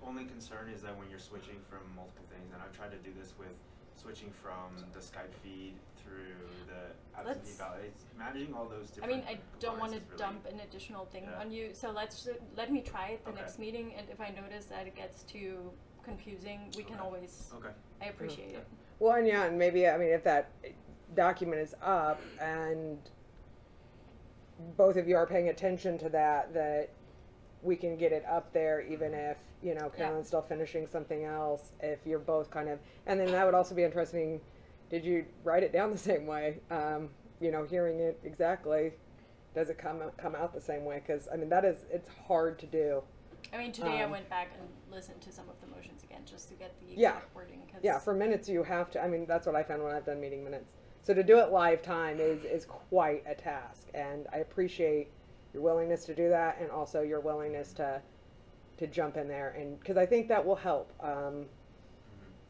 only concern is that when you're switching from multiple things, and I've tried to do this with switching from the Skype feed through the absentee Let's- ballots, managing all those I different. mean, I don't want to components is really- dump an additional thing Yeah. on you, so let me try it the Okay. next meeting, and if I notice that it gets too confusing, we can Okay. always. Okay. I appreciate it. Well, and yeah, and maybe, I mean, if that document is up and both of you are paying attention to that, that we can get it up there even if, you know, Carolyn's still finishing something else, if you're both kind of, and then that would also be interesting, did you write it down the same way? You know, hearing it exactly, does it come out the same way? Because, I mean, it's hard to do. I mean, today I Um, went back and listened to some of the motions again just to get the Yeah. exact wording. Cause Yeah, for minutes you have to, I mean, that's what I found when I've done meeting minutes. So to do it live time is quite a task, and I appreciate your willingness to do that, and also your willingness to jump in there, and because I think that will help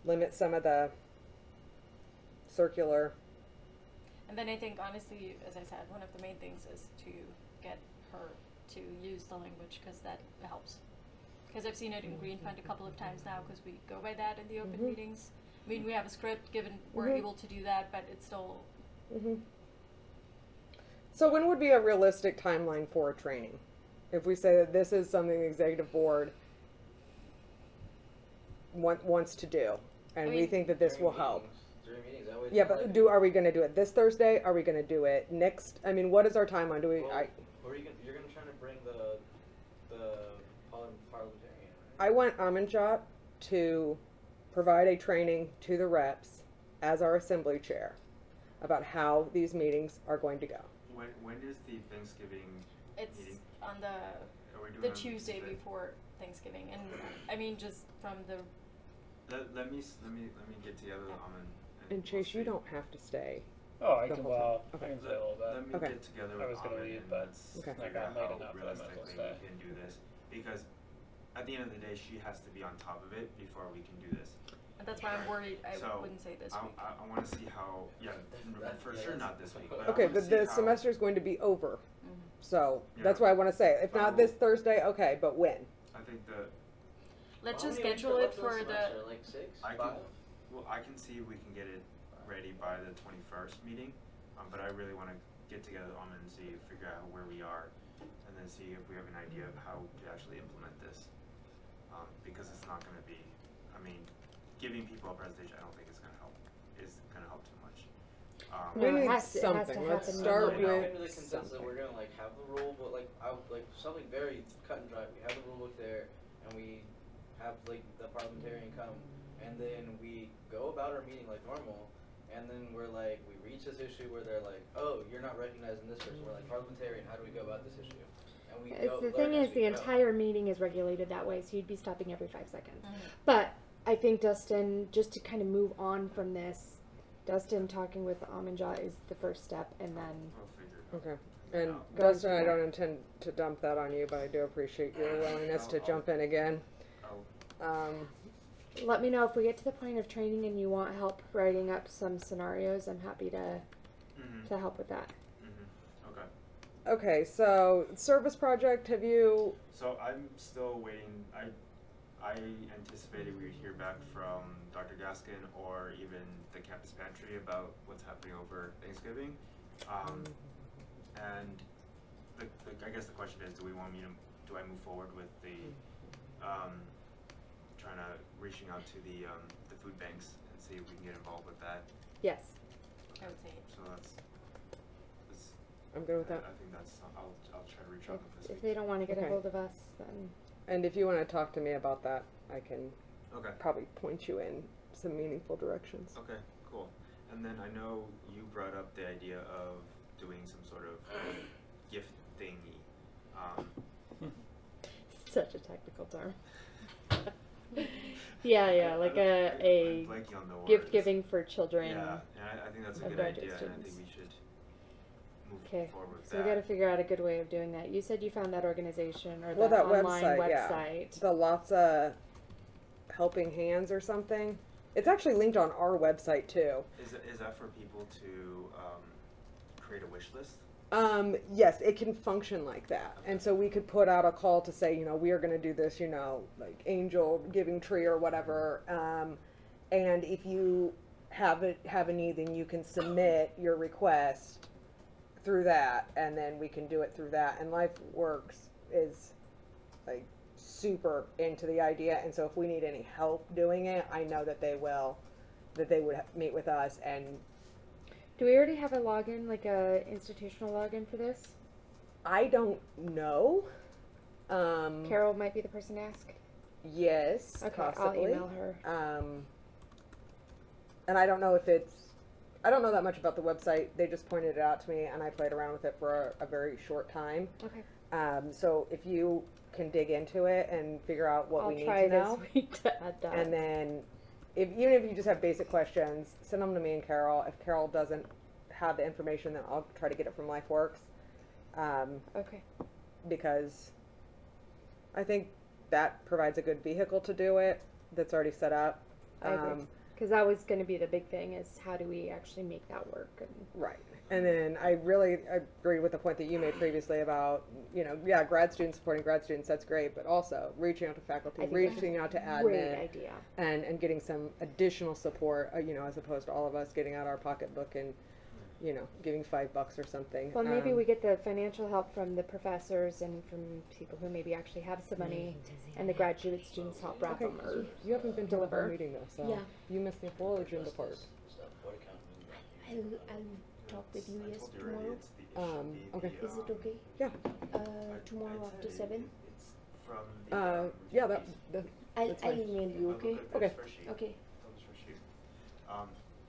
limit some of the circular. And then I think, honestly, as I said, one of the main things is to get her to use the language because that helps. Because I've seen it in Green Fund a couple of times now because we go by that in the open meetings. I mean, we have a script given we're able to do that, but it's still. So when would be a realistic timeline for a training? If we say that this is something the executive board wants to do, and I we mean, think that this During will help. meetings- During meetings, I always Yeah, like- but are we going to do it this Thursday? Are we going to do it next? I mean, what is our timeline? Do we? Well, where are you gonna, you're gonna try to bring the parliamentarian, right? I want Aminjot to provide a training to the reps as our assembly chair about how these meetings are going to go. When is the Thanksgiving It's meeting? on Are we doing the on Tuesday Tuesday? before Thanksgiving, and I mean just from the. Let me get together with Amin. And Chase, you don't have to stay. Oh, I The can, whole thing. well, Okay. I can say a little bit. Let me Okay. get together I with was gonna Amin leave, and but let's Okay. I figure got out late how enough that I might as well realistically stay. we can do this. Because at the end of the day, she has to be on top of it before we can do this. And that's why I'm worried. I So, wouldn't say this I, week. I want to see how, for sure not this week. But I Okay, wanna but see the how- semester is going to be over, so Yeah. that's why I want to say, if not Oh. this Thursday, okay, but when? I think Let's How just many weeks schedule are it left of for the. semester? Like 6, I 5? can, well, I can see if we can get it ready by the 21st meeting, but I really want to get together with Amin and see, figure out where we are, and then see if we have an idea of how to actually implement this. Because it's not going to be, I mean, giving people a presentation, I don't think is going to help too much. We No, it need has to something. Let's happen start Like, I'm with into the consensus that we're gonna like have the rule, but like something very cut and dry. We have the rule book there, and we have like the parliamentarian come, and then we go about our meeting like normal, and then we're like we reach this issue where they're like, oh, you're not recognizing this person. We're like parliamentarian. How do we go about this issue? And we go. The learn thing as is, we the go. entire meeting is regulated that way, so you'd be stopping every 5 seconds. Mhm. But I think Dustin, just to kind of move on from this, Dustin talking with Aminjot is the first step, and then We'll figure it out. Okay, and Go Dustin, I for it. don't intend to dump that on you, but I do appreciate your willingness to I'll- jump in again. I'll- let me know if we get to the point of training and you want help writing up some scenarios. I'm happy to help with that. Okay. Okay, so service project, have you? So I'm still waiting. I anticipated we would hear back from Dr. Gaskin or even the campus pantry about what's happening over Thanksgiving. And I guess the question is, do I move forward with the reaching out to the food banks and see if we can get involved with that? Yes. I would say. So that's I'm good with that. I think that's I'll try to reach out If, this if week. they don't want to get Okay. a hold of us, then And if you want to talk to me about that, I can Okay. probably point you in some meaningful directions. Okay, cool. And then I know you brought up the idea of doing some sort of gift thingy. such a technical term. Yeah, like a I'm blanking on the gift words. giving for children. Yeah, and I think that's a of good graduate idea, and I think students. we should move Okay, forward with so that. we got to figure out a good way of doing that. You said you found that organization or Well, that that online website. yeah. The lots of helping hands or something. It's actually linked on our website too. Is that for people to create a wish list? Yes, it can function like that. And so we could put out a call to say, we are going to do this, like angel giving tree or whatever. And if you have a need, then you can submit your request through that, and then we can do it through that. And LifeWorks is like super into the idea, and so if we need any help doing it, I know that they would meet with us. And Do we already have a login, like a institutional login for this? I don't know. Carol might be the person to ask. Yes, Okay, possibly. I'll email her. And I don't know I don't know that much about the website. They just pointed it out to me, and I played around with it for a very short time. Okay. So if you can dig into it and figure out what we need to I'll try know, this week to add that. and then even if you just have basic questions, send them to me and Carol. If Carol doesn't have the information, then I'll try to get it from LifeWorks. Okay. Because I think that provides a good vehicle to do it that's already set up. I agree. Because that was going to be the big thing, is how do we actually make that work? And Right. And then I really agree with the point that you made previously about, grad students supporting grad students, that's great, but also reaching out to faculty, I think reaching out to that's a great admin, idea. and getting some additional support, as opposed to all of us getting out our pocketbook and, giving $5 or something. Well, maybe we get the financial help from the professors and from people who maybe actually have some money, and the graduate students help wrap them or You haven't been to the whole deliver. meeting though, so Yeah. you missed the whole agenda part. I'll talk with you I told you already, tomorrow. it should be Okay. the, Is it okay? Yeah. Tomorrow I after said 7? It's from the, Yeah, that I'll that's fine. email you, okay? Okay. Okay.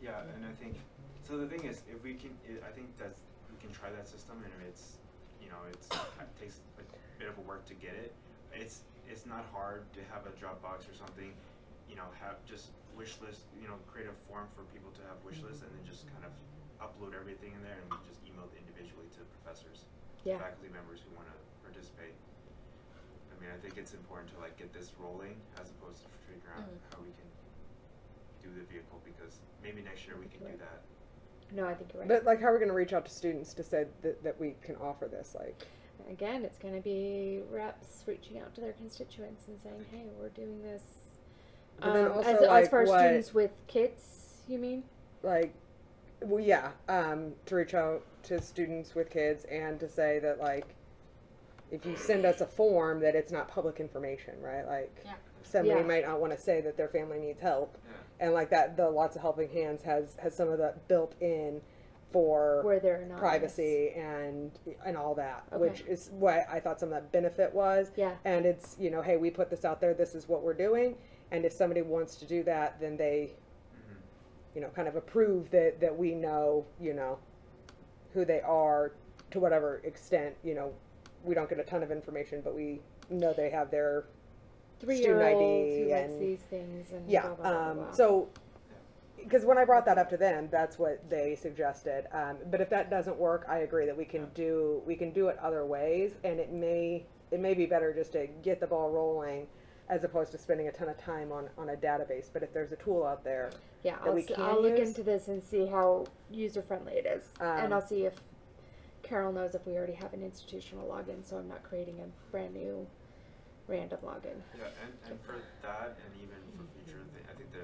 Yeah, and I think, so the thing is, if we can, I think we can try that system, and if it's, it takes a bit of a work to get it. It's not hard to have a Dropbox or something, have just wish list, create a form for people to have wish lists, and then just kind of upload everything in there, and we just email it individually to professors, Yeah. faculty members who want to participate. I mean, I think it's important to get this rolling as opposed to figuring out how we can do the vehicle, because maybe next year we can do that. No, I think you're right. But how are we going to reach out to students to say that we can offer this? Again, it's going to be reps reaching out to their constituents and saying, "Hey, we're doing this." But then also, as for what- students with kids, you mean? Well, yeah, to reach out to students with kids and to say that if you send us a form, that it's not public information, right? Yeah. Somebody Yeah. might not want to say that their family needs help, Yeah. and that the Lots of Helping Hands has some of that built in for Where they're anonymous. privacy and all that, Okay. which is what I thought some of that benefit was. Yeah. And it's hey, we put this out there. This is what we're doing, and if somebody wants to do that, then they, kind of approve that we know, who they are to whatever extent. We don't get a ton of information, but we know they have their 3-year-old student ID who likes and these things and yeah. blah, blah, blah, blah, blah. So, because when I brought that up to them, that's what they suggested. But if that doesn't work, I agree that we can do it other ways, and it may be better just to get the ball rolling, as opposed to spending a ton of time on a database. But if there's a tool out there, Yeah, that we I'll can look use. into this and see how user friendly it is, and I'll see if Carol knows if we already have an institutional login, so I'm not creating a brand new random login. Yeah, and for that, and even for future, I think the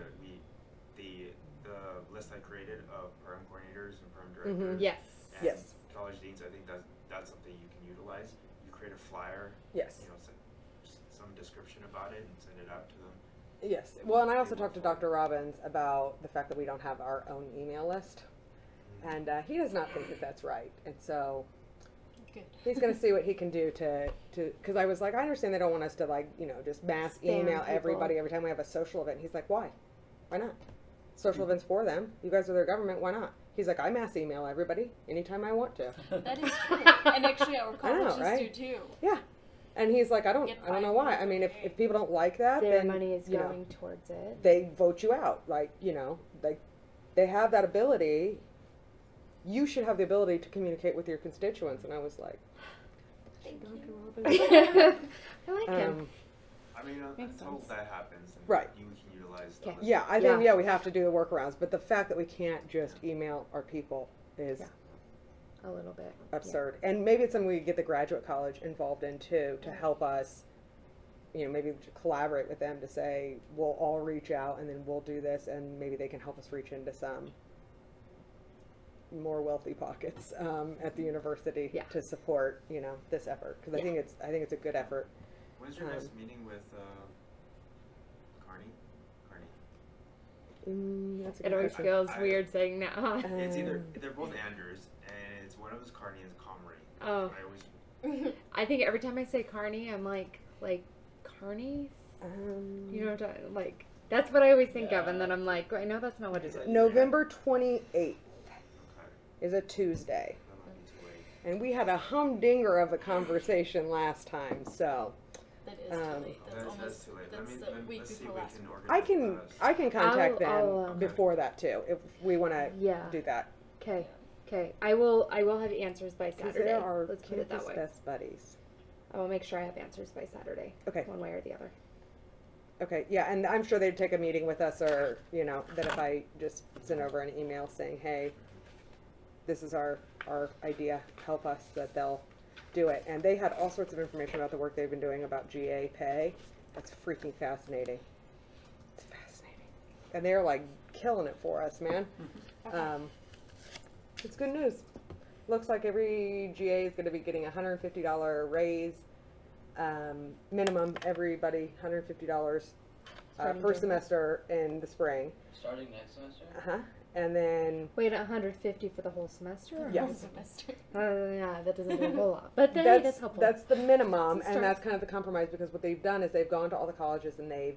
list I created of program coordinators and program directors Yes. and Yes. college deans, I think that's something you can utilize. You create a flyer, Yes. some description about it, and send it out to them. Yes. Well, and I also talked to Dr. Robbins about the fact that we don't have our own email list, and he does not think that that's right, and so Good. he's going to see what he can do to because I was like, I understand they don't want us to just mass Spam email people. everybody every time we have a social event. He's like, why not? Social events for them. You guys are their government. Why not? He's like, I mass email everybody anytime I want to. That is true. And actually our I know, colleges right? do too. Yeah. And he's like, I don't Get know 5 why. minutes I mean, a if day. people don't like that, Their then money is you know, going towards it. they vote you out. Like, you know, like they have that ability. You should have the ability to communicate with your constituents. And I was like, Thank you. I like him. I mean, Makes until sense. that happens, and Right. you can utilize. Okay. other yeah, stuff. I think, Yeah. yeah, we have to do the workarounds. But the fact that we can't just email our people is Yeah. A little bit. absurd. And maybe it's something we could get the graduate college involved in too, to help us, you know, maybe collaborate with them to say, we'll all reach out and then we'll do this, and maybe they can help us reach into some more wealthy pockets at the university Yeah. to support, you know, this effort. Because I think it's a good effort. When's your next meeting with Carney? That's a It good always question. feels I- weird saying that. It's either Um, they're both Andrews, and it's one of them's Carney and Comrie. Oh. I always I think every time I say Carney, I'm like Carney? You know what I'm talking, like, that's what I always think of, and then I'm like, I know that's not what it is. November 28th okay. is a Tuesday. That might be too late. And we had a humdinger of a conversation last time, so That is Um, too late. That's That's almost too late. that's the week Let's see before if last we can week. organize. I can contact I'll, them before that too, if we want to Yeah. do that. Okay. I will have answers by Because Saturday. there are Let's put it that campus way. best buddies. I will make sure I have answers by Saturday. Okay. One way or the other. Okay, yeah, and I'm sure they'd take a meeting with us, or, you know, that if I just send over an email saying, hey, this is our idea, help us, that they'll do it. And they had all sorts of information about the work they've been doing about GA pay. That's freaking fascinating. It's fascinating. And they're like killing it for us, man. It's good news. Looks like every GA is going to be getting a $150 raise. Minimum, everybody, $150 Starting per January. semester in the spring. Starting next semester? Uh-huh. And then Wait, 150 for the whole semester? Or Yes. Semester. Yeah, that doesn't do a whole lot. But that's helpful. that's the minimum, It's a and start. that's kind of the compromise, because what they've done is they've gone to all the colleges and they've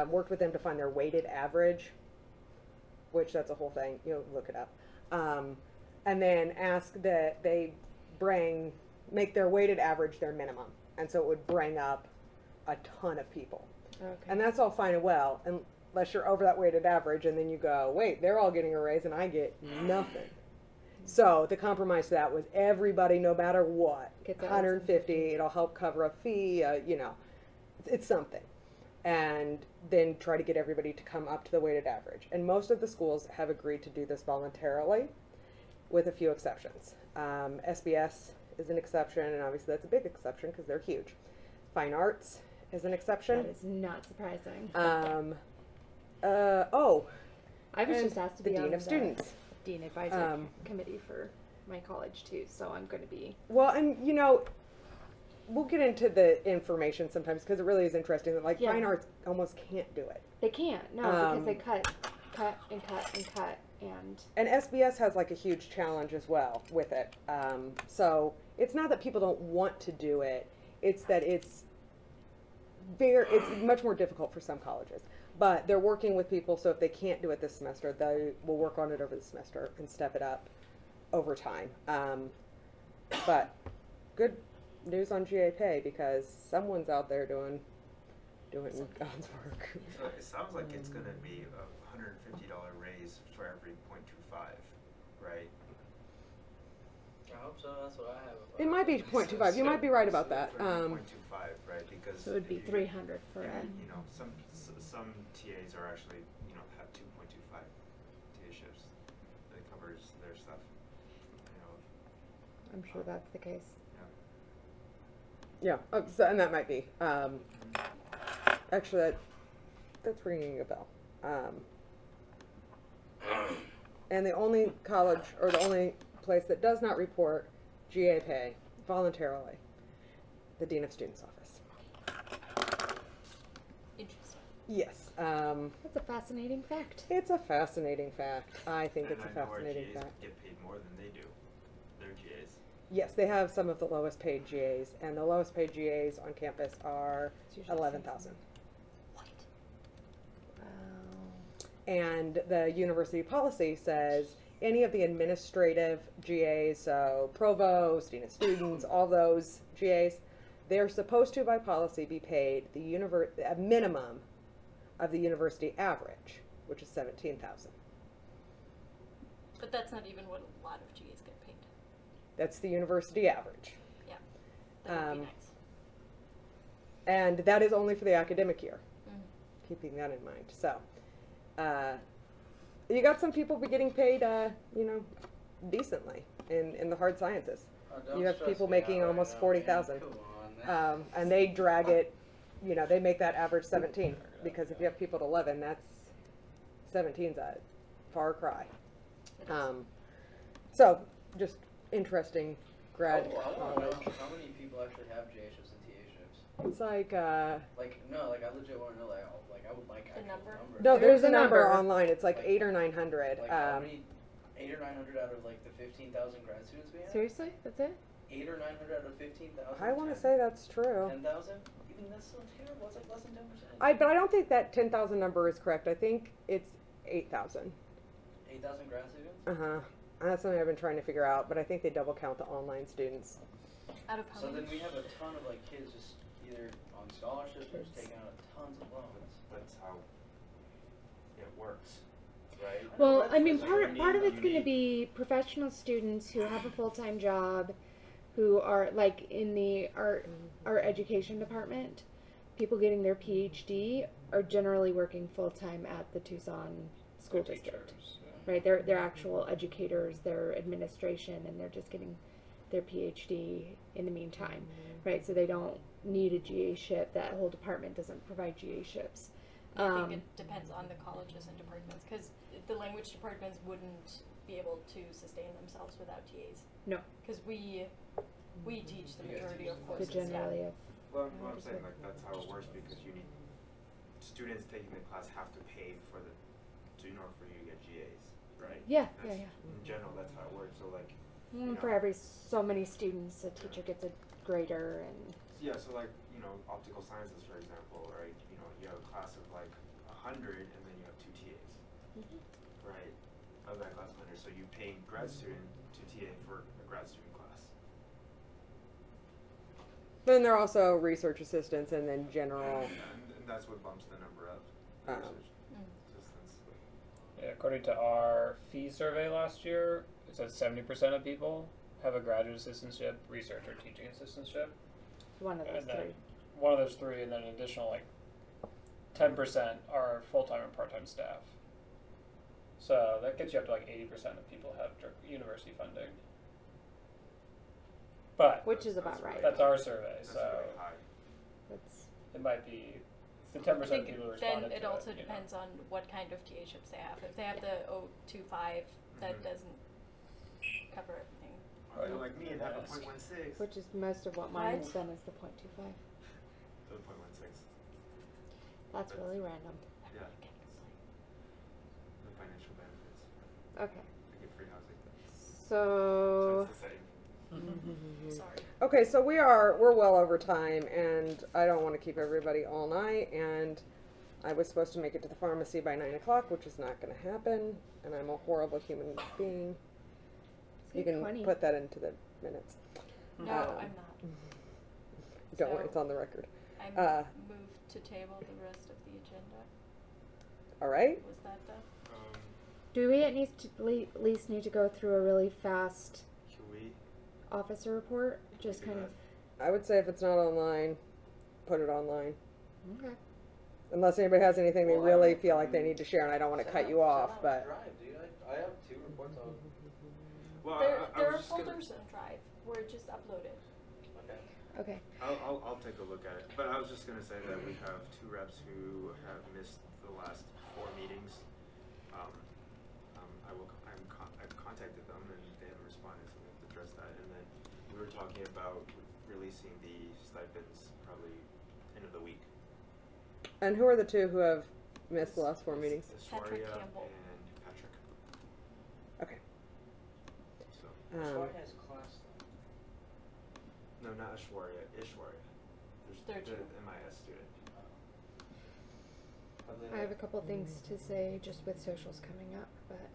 worked with them to find their weighted average, which that's a whole thing. You know, look it up. And then ask that they make their weighted average their minimum, and so it would bring up a ton of people. Okay. And that's all fine and well, unless you're over that weighted average, and then you go, wait, they're all getting a raise and I get nothing. So the compromise to that was everybody, no matter what, Gets that 150. It'll help cover a fee. You know, it's something, and then try to get everybody to come up to the weighted average. And most of the schools have agreed to do this voluntarily, with a few exceptions. SBS is an exception, and obviously that's a big exception because they're huge. Fine arts is an exception. That is not surprising. I was and just asked to the be on dean of students. Dean advisory committee for my college too, so I'm going to be. Well, and you know, we'll get into the information sometimes because it really is interesting that like Yeah. fine arts almost can't do it. They can't because they cut and cut and cut And SBS has like a huge challenge as well with it. So it's not that people don't want to do it; it's that it's much more difficult for some colleges. But they're working with people, so if they can't do it this semester, they will work on it over the semester and step it up over time. But good news on GA pay, because someone's out there doing God's work. So it sounds like it's going to be a $150 raise for every 0.25, right? I hope so. That's what I have. It might be 0.25. You might be right about that. For every 0.25, right? Because So it would be if you- 300 for if it. you know, some TAs are actually, you know, have 2.25 TA shifts. That covers their stuff. You know, I'm sure that's the case. Yeah. Oh, so, and that might be. Actually, that's ringing a bell. And the only college, or the only place that does not report GA pay voluntarily, the Dean of Students office. Interesting. Yes. That's a fascinating fact. It's a fascinating fact. I think and it's a I know our fascinating GAs fact. get paid more than they do. Their GAs. Yes, they have some of the lowest paid GAs, and the lowest paid GAs on campus are It's usually 11,000. Wow. And the university policy says any of the administrative GAs, so provost, dean of students, all those GAs, they're supposed to, by policy, be paid a minimum of the university average, which is 17,000. But that's not even what a lot of GAs get paid. That's the university average. Yeah, that would be nice. And that is only for the academic year, Mm. keeping that in mind. So, you got some people be getting paid, decently in the hard sciences. Don't You have stress people me making out right almost now, 40,000. man. Come on. And they drag it, they make that average 17, because if you have people at 11, that's 17's a far cry. So, just interesting grad I want to knowledge. know how many people actually have GA shifts and TA shifts. It's like, Like I legit want to know, like I would like The actual number? numbers. no, there's a a number number. online. It's like Like- 800 or 900. Like how many? 800 or 900 out of like the 15,000 grad students we have. Seriously? That's it? 800 or 900 out of 15,000. I want to say that's true. 10,000. You think that's so terrible? It's like less than 10%. But I don't think that 10,000 number is correct. I think it's 8,000. 8,000 grad students. Uh-huh. That's something I've been trying to figure out, but I think they double count the online students. Out of how So many? then we have a ton of like kids just either on scholarships or just taking out tons of loans. That's how it works, right? Well, That's- I mean, that's part what of it's going to need. be professional students who have a full-time job, who are like in the art education department. People getting their PhD are generally working full-time at the Tucson school district, right? They're actual educators, they're administration, and they're just getting their PhD in the meantime, right? So they don't need a GA ship. That whole department doesn't provide GA ships. I think it depends on the colleges and departments, because the language departments wouldn't be able to sustain themselves without TAs. No. Because we teach the You guys majority teach of them. The courses. generally of Well, I'm saying like that's how it works because you need students taking the class have to pay for in order for you to get GAs, right? yeah. In general, that's how it works. So like, For every so many students, a teacher gets a grader, and yeah, so like optical sciences, for example, right? You have a class of like 100, and then you have 2 TAs, right? Of that class of 100, so you pay grad student to TA for a grad student class. Then there are also research assistants and then general. And that's what bumps the number up. Research assistants. Yeah, according to our fee survey last year, it says 70% of people have a graduate assistantship, research, or teaching assistantship. one of those And then three. one of those three, and then an additional 10% are full-time and part-time staff. So that gets you up to 80% of people have university funding. But Which is That's about right. really that's our survey, That's so really high. That's it might be the I 10% of think people who then responded it to also it, you know. depends on what kind of TA ships they have. If they have the 025, that Mhm. doesn't cover everything. Or you're like me and have a Ask. 0.16. which is most of what mine What? has been is the 0.25. So 0.16. That's really random. Yeah. The financial benefits. Okay. I get free housing. So it's the same. Sorry. Okay, so we're well over time, and I don't want to keep everybody all night, and I was supposed to make it to the pharmacy by 9 o'clock, which is not going to happen, and I'm a horrible human being. You can 8:20. put that into the minutes. No, Um, I'm not. Don't worry, So- it's on the record. I moved to table the rest of the agenda. All right? Was that done? do we at least need to go through a really fast Can we? officer report? Just do kind that? of. I would say if it's not online, put it online. Okay. Unless anybody has anything they Well, really I- feel like they need to share, and I don't want to cut you off, but. Drive, dude. I have 2 reports on. Well, There I are was just gonna. folders on Drive where it just uploaded. Okay. Okay. I'll take a look at it. But I was just gonna say that we have 2 reps who have missed the last 4 meetings. I've contacted them and they haven't responded, so we have to address that. And then we were talking about releasing the stipends probably end of the week. And who are the 2 who have missed the last 4 meetings? Patrick Ashwarya Campbell. and Patrick. Okay. So Ashwarya has class no, not Ashwarya. Ishwarya. There's the 2. MIS student. I have a couple things to say just with socials coming up, but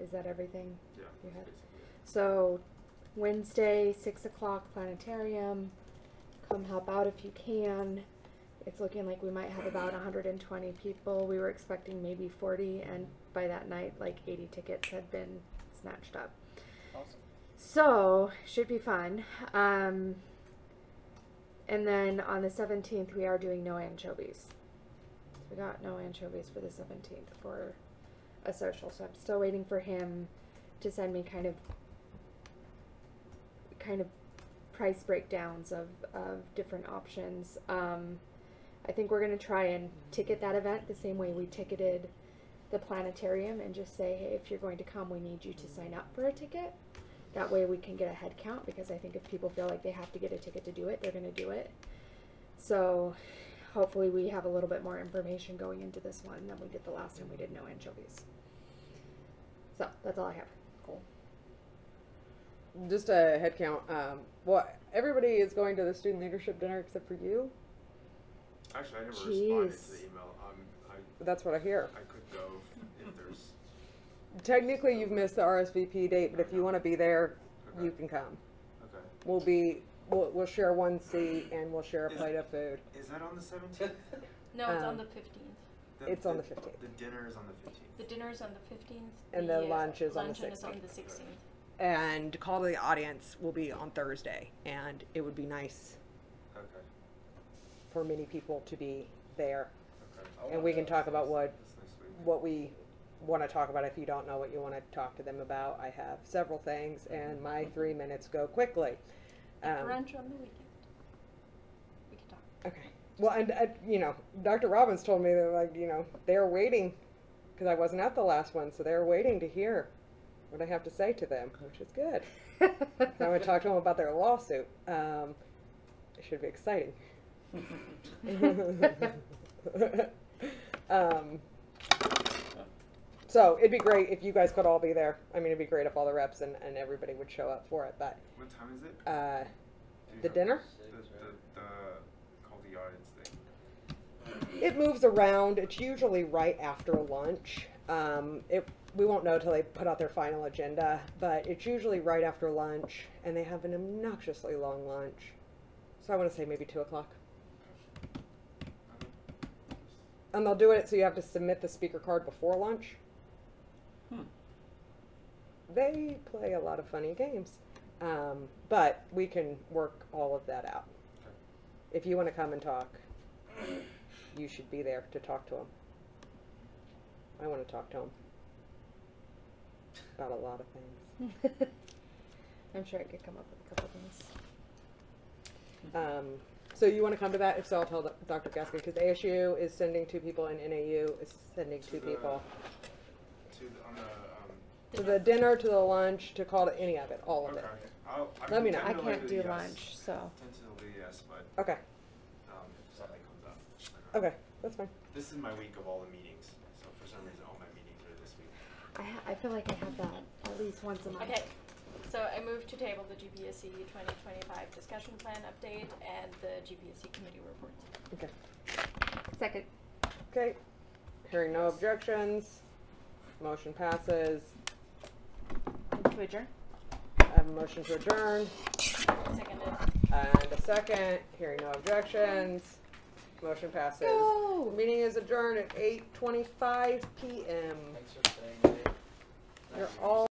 is that everything? Yeah. You had- Basically. So, Wednesday, 6 o'clock, planetarium. come help out if you can. It's looking like we might have about 120 people. We were expecting maybe 40, and by that night, like 80 tickets had been snatched up. Awesome. So, should be fun. And then on the 17th, we are doing no anchovies. So we got no anchovies for the 17th for a social. So I'm still waiting for him to send me kind of price breakdowns of different options. I think we're going to try and ticket that event the same way we ticketed the planetarium and just say, hey, if you're going to come, we need you to sign up for a ticket. That way we can get a head count, because I think if people feel like they have to get a ticket to do it, they're going to do it. So hopefully we have a little bit more information going into this one than we did the last time we did no anchovies. So that's all I have. Cool. Just a head count. Well, everybody is going to the student leadership dinner except for you. Actually, I never responded to Jeez. the email. That's what I hear. I could go if there's. Technically, you've missed the RSVP date, but if you want to be there, you can come. Okay. We'll share one seat and we'll share a plate of food. Is that on the 17th? No, it's on the 15th. It's on the 15th. The dinner is on the 15th. The dinner is on the 15th. And the lunch is on the luncheon is on 16th. the 16th. And call to the audience will be on Thursday, and it would be nice Okay. for many people to be there. Okay. And we can talk about That's next week. what we want to talk about. If you don't know what you want to talk to them about, I have several things, and my 3 minutes go quickly. Brunch on the weekend. We can talk. Okay. Well, and you know, Dr. Robbins told me that, like, you know, they're waiting, because I wasn't at the last one, so they're waiting to hear what I have to say to them, which is good. I'm going to talk to them about their lawsuit. It should be exciting. So it'd be great if you guys could all be there. I mean, it'd be great if all the reps and everybody would show up for it. But What time is it? Do you the have dinner, The call the audience thing. it moves around. It's usually right after lunch. We won't know till they put out their final agenda, but it's usually right after lunch, and they have an obnoxiously long lunch. So I want to say maybe 2 o'clock. And they'll do it so you have to submit the speaker card before lunch. They play a lot of funny games. But we can work all of that out. Okay. If you want to come and talk, you should be there to talk to them. I want to talk to them about a lot of things. I'm sure I could come up with a couple things. So you want to come to that? If so, I'll tell Dr. Gaskin, because ASU is sending 2 people and NAU is sending 2 people. To the dinner, to the lunch, to call to any of it, all of it. Let me know. I can't do lunch, so. Tentatively yes, but Okay. if something comes up. Okay, that's fine. This is my week of all the meetings, so for some reason all my meetings are this week. I feel like I have that at least once a month. Okay. So I move to table the GPSC 2025 discussion plan update and the GPSC committee reports. Okay. Second. Okay. Hearing no objections, motion passes. To adjourn? I have a motion to adjourn Seconded. and a second. Hearing no objections, motion passes. Go! The meeting is adjourned at 8:25 p.m. Thanks for staying late. You're all